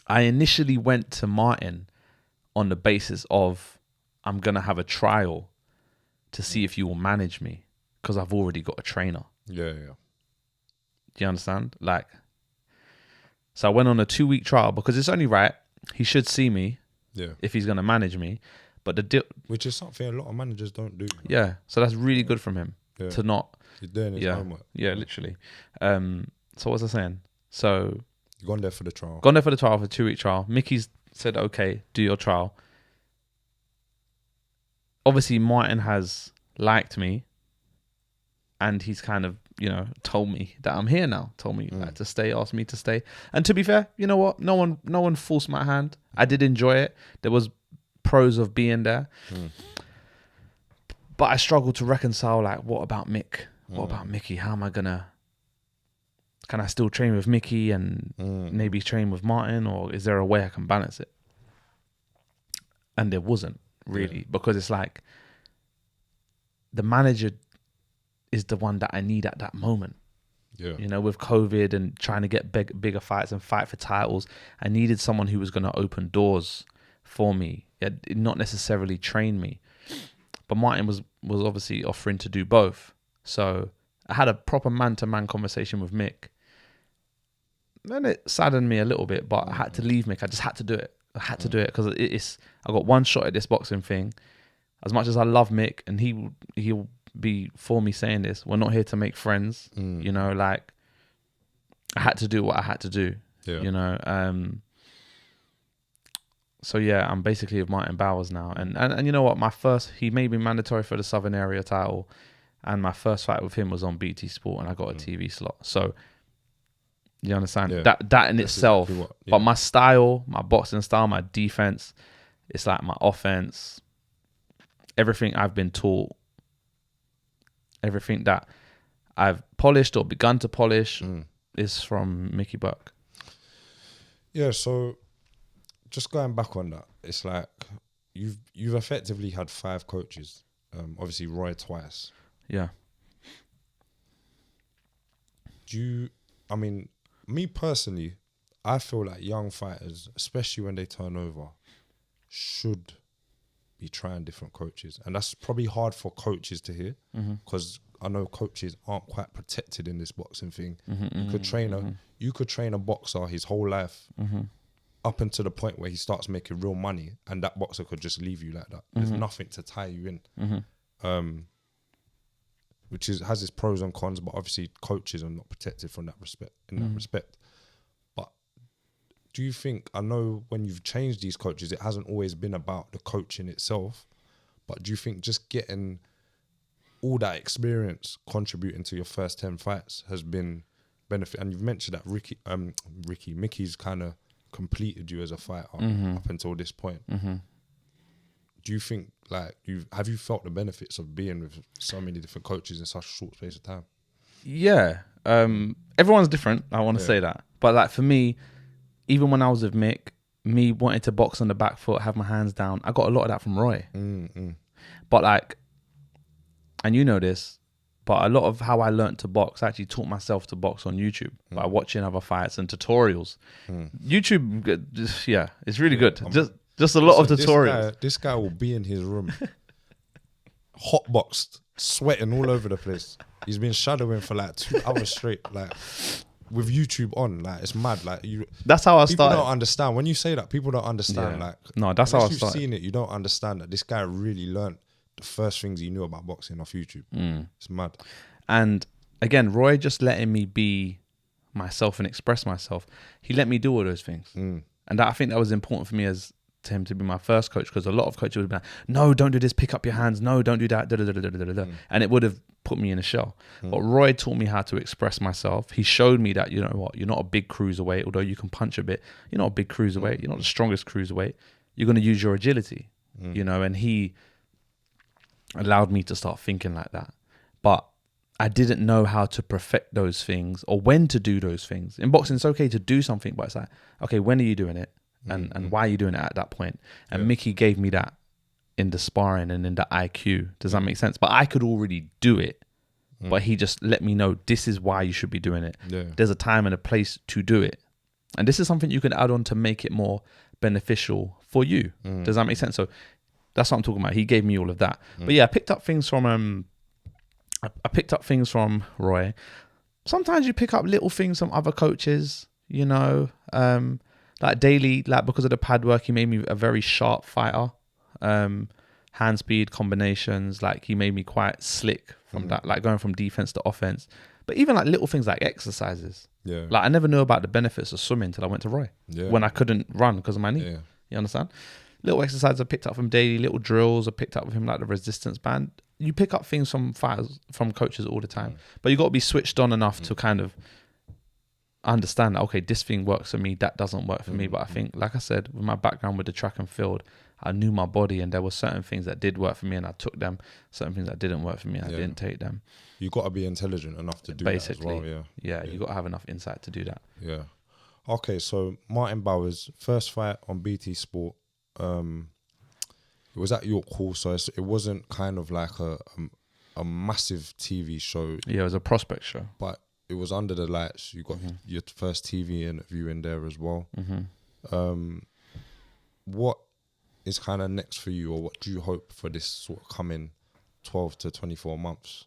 I initially went to Martin on the basis of I'm gonna have a trial to see if you will manage me because I've already got a trainer. Yeah. Do you understand? Like, so I went on a 2-week trial because it's only right. He should see me. Yeah. If he's gonna manage me, but which is something a lot of managers don't do. Yeah. So that's really good from him to not. He's doing his homework. Yeah, literally. So what was I saying? So you gone there for the trial. Gone there for the trial, for a 2-week trial. Mickey's said, okay, do your trial. Obviously, Martin has liked me, and he's kind of, you know, told me that I'm here now. Told me like, to stay, asked me to stay. And to be fair, you know what? No one forced my hand. I did enjoy it. There was pros of being there, but I struggled to reconcile. Like, what about Mick? What about Mickey? How am I gonna? Can I still train with Mickey and maybe train with Martin, or is there a way I can balance it? And there wasn't really, because it's like the manager is the one that I need at that moment. Yeah. You know, with COVID and trying to get bigger fights and fight for titles, I needed someone who was going to open doors for me, not necessarily train me. But Martin was obviously offering to do both. So I had a proper man-to-man conversation with Mick. And it saddened me a little bit, but I had to leave Mick. I just had to do it. I had to do it because I got one shot at this boxing thing. as much as I love Mick, and he'll be for me saying this, we're not here to make friends. You know, like I had to do what I had to do. Yeah. You know, so yeah, I'm basically with Martin Bowers now, and you know what? He made me mandatory for the Southern Area title, and my first fight with him was on BT Sport, and I got a TV slot. So you understand that in That's itself. Exactly But my style, my boxing style, my defense, it's like my offense. Everything I've been taught, everything that I've polished or begun to polish is from Mickey Buck. Yeah, so just going back on that, it's like you've effectively had 5 coaches. Obviously Roy twice. Yeah. I mean, me personally, I feel like young fighters, especially when they turn over, should be trying different coaches. And that's probably hard for coaches to hear, because I know coaches aren't quite protected in this boxing thing. You could train a boxer his whole life up until the point where he starts making real money, and that boxer could just leave you like that. There's nothing to tie you in. Which has its pros and cons, but obviously coaches are not protected from that respect. That respect, but do you think? I know when you've changed these coaches, it hasn't always been about the coaching itself, but do you think just getting all that experience contributing to your first 10 fights has been benefit? And you've mentioned that Mickey's kind of completed you as a fighter up until this point. Do you think, like, have you felt the benefits of being with so many different coaches in such a short space of time? Yeah. Everyone's different. I want to say that. But like for me, even when I was with Mick, me wanting to box on the back foot, have my hands down, I got a lot of that from Roy. But like, and you know this, but a lot of how I learned to box, I actually taught myself to box on YouTube by watching other fights and tutorials. YouTube, it's really good. Just a lot of tutorials. This guy will be in his room, hotboxed, sweating all over the place. He's been shadowing for like 2 hours straight, like with YouTube on. Like it's mad. Like that's how I started. People don't understand when you say that. People don't understand. Yeah. Like no, that's how I started. You've seen it, you don't understand that this guy really learned the first things he knew about boxing off YouTube. It's mad. And again, Roy just letting me be myself and express myself. He let me do all those things, and I think that was important for me to him to be my first coach, because a lot of coaches would be like, no, don't do this, pick up your hands, no, don't do that, and it would have put me in a shell. But Roy taught me how to express myself. He showed me that, you know what, you're not a big cruiserweight, although you can punch a bit, you're not a big cruiserweight, you're not the strongest cruiserweight, you're going to use your agility, you know, and he allowed me to start thinking like that. But I didn't know how to perfect those things or when to do those things. In boxing, it's okay to do something, but it's like, okay, when are you doing it? And why are you doing it at that point? And Mickey gave me that in the sparring and in the IQ. Does that make sense? But I could already do it. But he just let me know, this is why you should be doing it. There's a time and a place to do it. And this is something you can add on to make it more beneficial for you. Does that make sense? So that's what I'm talking about. He gave me all of that. But yeah, I picked up things from Roy. Sometimes you pick up little things from other coaches, you know, like Daly, like because of the pad work, he made me a very sharp fighter. Hand speed combinations, like he made me quite slick from that, like going from defense to offense. But even like little things like exercises. Like I never knew about the benefits of swimming till I went to Roy. When I couldn't run because of my knee. You understand? Little exercises I picked up from Daly, little drills I picked up with him, like the resistance band. You pick up things from fighters, from coaches all the time. But you got to be switched on enough to kind of understand that, okay, this thing works for me, that doesn't work for me. But I think, like I said, with my background with the track and field, I knew my body, and there were certain things that did work for me and I took them. Certain things that didn't work for me, I didn't take them. You got to be intelligent enough to do basically, that as well. Yeah, you got to have enough insight to do that. Yeah. Okay, so Martin Bowers, first fight on BT Sport. It was at York Hall, so it wasn't kind of like a massive TV show. Yeah, it was a prospect show. But it was under the lights. You got your first TV interview in there as well. What is kind of next for you, or what do you hope for this sort of coming 12 to 24 months?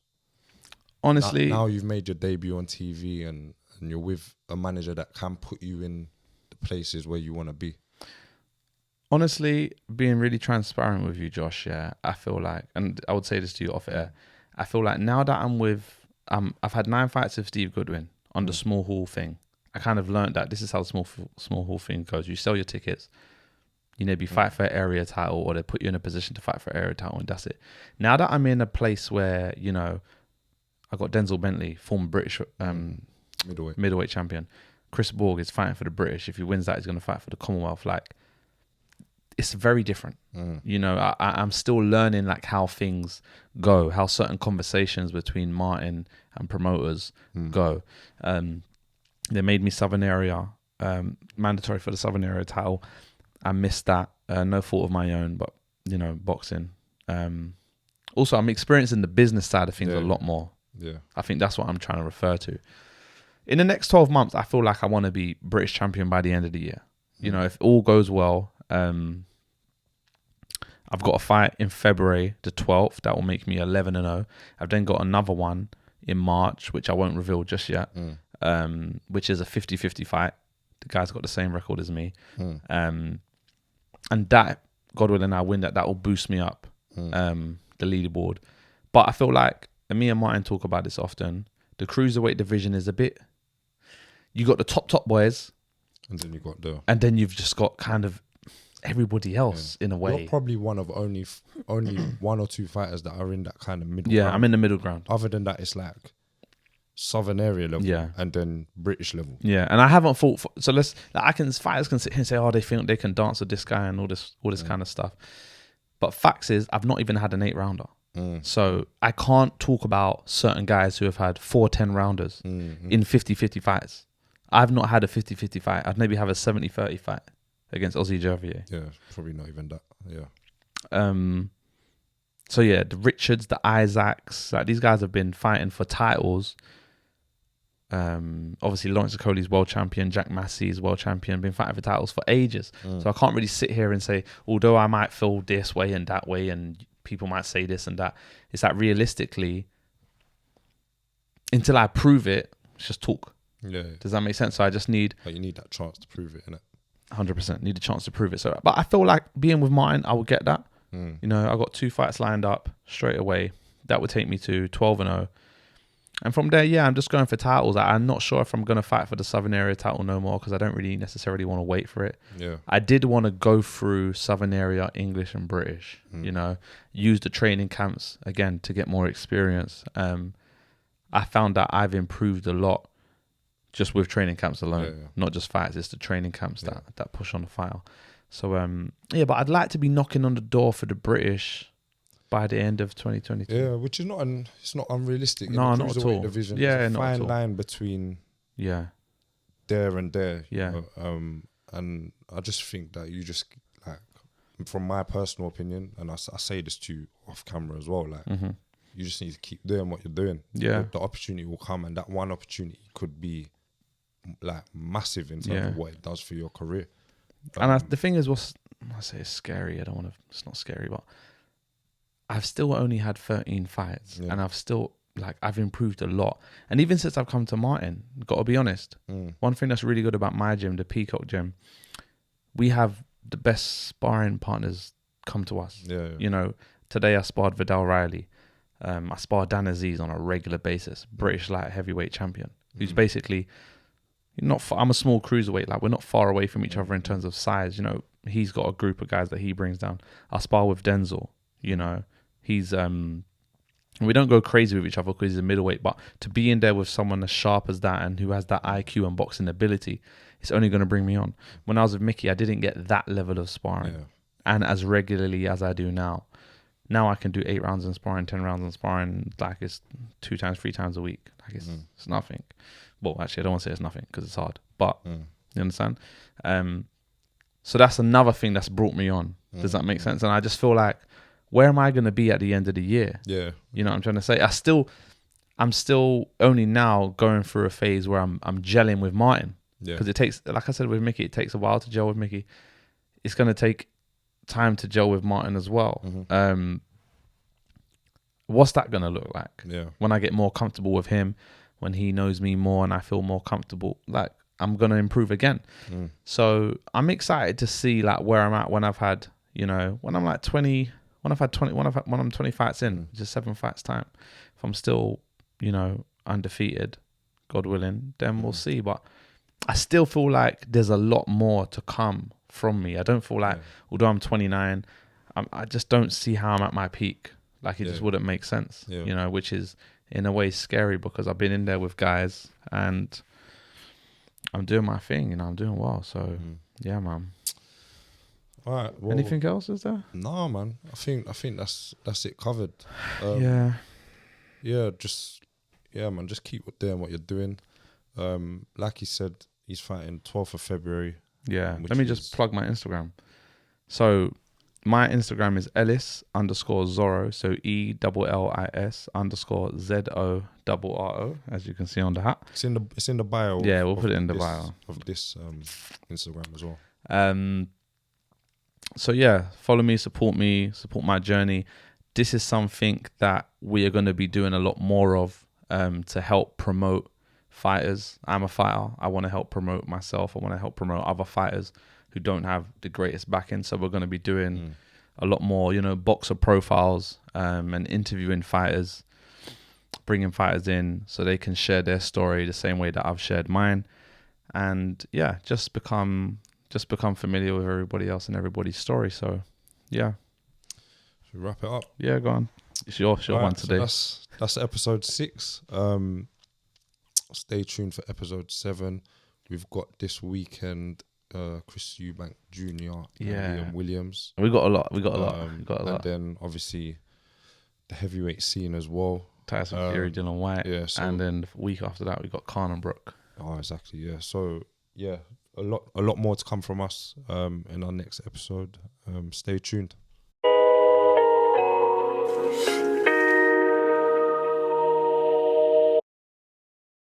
Honestly, now you've made your debut on TV and you're with a manager that can put you in the places where you want to be. Honestly, being really transparent with you, Josh, yeah, I feel like, and I would say this to you off air, I feel like now that I've had 9 fights with Steve Goodwin on the small hall thing. I kind of learned that this is how the small hall thing goes. You sell your tickets, you maybe fight for an area title, or they put you in a position to fight for an area title, and that's it. Now that I'm in a place where, you know, I got Denzel Bentley, former British middleweight champion. Chris Borg is fighting for the British. If he wins that, he's going to fight for the Commonwealth. Like, it's very different. You know, I'm still learning like how things go, how certain conversations between Martin and promoters go. They made me Southern Area, mandatory for the Southern Area title. I missed that, no fault of my own, but, you know, boxing. Also, I'm experiencing the business side of things a lot more. Yeah, I think that's what I'm trying to refer to. In the next 12 months, I feel like I want to be British champion by the end of the year. You know, if all goes well, I've got a fight in February the 12th that will make me 11-0. I've then got another one in March, which I won't reveal just yet, which is a 50-50 fight. The guy's got the same record as me. And that, God willing, I win that will boost me up the leaderboard. But I feel like, and me and Martin talk about this often, the cruiserweight division is a bit, you got the top boys, and then you've just got kind of everybody else in a way. You're probably one of only 1 or 2 fighters that are in that kind of middle. Yeah, I'm in the middle ground. Other than that, it's like Southern Area level, and then British level. Yeah, and I haven't fought so fighters can sit here and say, oh, they think they can dance with this guy and all this kind of stuff. But facts is, I've not even had an 8-rounder. So I can't talk about certain guys who have had 4 10-rounders in 50-50 fights. I've not had a 50-50 fight. I'd maybe have a 70-30 fight against Ozzy Javier. Yeah, probably not even that. Yeah. So yeah, the Richards, the Isaacs, like these guys have been fighting for titles. Obviously Lawrence Okoli's world champion, Jack Massey's world champion, been fighting for titles for ages. So I can't really sit here and say, although I might feel this way and that way, and people might say this and that, it's that realistically, until I prove it, it's just talk. Yeah. Does that make sense? So I just need... But you need that chance to prove it, innit? 100%. Need a chance to prove it. So, but I feel like being with Martin, I will get that. You know, I got 2 fights lined up straight away. That would take me to 12-0. And from there, yeah, I'm just going for titles. I'm not sure if I'm going to fight for the Southern Area title no more, because I don't really necessarily want to wait for it. Yeah. I did want to go through Southern Area, English and British, you know, use the training camps again to get more experience. I found that I've improved a lot just with training camps alone, not just fights. It's the training camps that push on the file. So, but I'd like to be knocking on the door for the British by the end of 2022. Yeah, which is it's not unrealistic. No, in the not at all. Division. Yeah, there's a not at fine all. line between there and there. Yeah. And I just think that you just, like, from my personal opinion, and I say this to you off camera as well, like, you just need to keep doing what you're doing. Yeah. The opportunity will come, and that one opportunity could be like massive in terms of what it does for your career. And the thing is, I say it's scary. It's not scary, but I've still only had 13 fights, and I've improved a lot. And even since I've come to Martin, got to be honest, one thing that's really good about my gym, the Peacock Gym, we have the best sparring partners come to us. Yeah. You know, today I sparred Vidal Riley. I spar Dan Aziz on a regular basis, British light heavyweight champion, who's basically I'm a small cruiserweight. Like, we're not far away from each other in terms of size. You know, he's got a group of guys that he brings down. I spar with Denzel. You know, he's we don't go crazy with each other because he's a middleweight, but to be in there with someone as sharp as that and who has that IQ and boxing ability, it's only going to bring me on. When I was with Mickey, I didn't get that level of sparring and as regularly as I do now. Now I can do 8 rounds in sparring, 10 rounds in sparring, like it's 2 times, 3 times a week. Like it's nothing. Well, actually, I don't want to say it's nothing because it's hard, but you understand? So that's another thing that's brought me on. Does that make sense? And I just feel like, where am I going to be at the end of the year? Yeah. You know what I'm trying to say? I'm still only now going through a phase where I'm gelling with Martin. Because it takes, like I said with Mickey, it takes a while to gel with Mickey. It's going to take time to gel with Martin as well. What's that going to look like? When I get more comfortable with him, when he knows me more and I feel more comfortable. Like, I'm going to improve again. So I'm excited to see like where I'm at when I've had, when I'm like 20, when I'm 20 fights in, just 7 fights time. If I'm still, undefeated, God willing, then we'll see. But I still feel like there's a lot more to come from me. I don't feel like, although I'm 29, I just don't see how I'm at my peak. Like it just wouldn't make sense, which is in a way scary because I've been in there with guys and I'm doing my thing, I'm doing well. So yeah, man. All right. Well, anything else is there? No, man. I think that's it covered. Just keep doing what you're doing. Like he said, he's fighting 12th of February. Yeah. Let me just plug my Instagram. So my Instagram is Ellis_Zorro. So ELLIS_ZORRO, as you can see on the hat. It's in the bio. Yeah, we'll put it in the bio of this Instagram as well. So yeah, follow me, support my journey. This is something that we are going to be doing a lot more of to help promote fighters. I'm a fighter. I want to help promote myself. I want to help promote other fighters who don't have the greatest backing. So we're going to be doing a lot more, boxer profiles and interviewing fighters, bringing fighters in so they can share their story the same way that I've shared mine. And yeah, just become familiar with everybody else and everybody's story. So yeah. Should we wrap it up? Yeah, go on. It's your one today. So that's episode 6. Stay tuned for episode 7. We've got this weekend Chris Eubank Jr. and Liam Williams. We got a lot. And then obviously the heavyweight scene as well. Tyson Fury, Dylan White. Yeah. And then the week after that we got Khan and Brook. Oh, exactly. Yeah. So yeah, a lot more to come from us in our next episode. Stay tuned.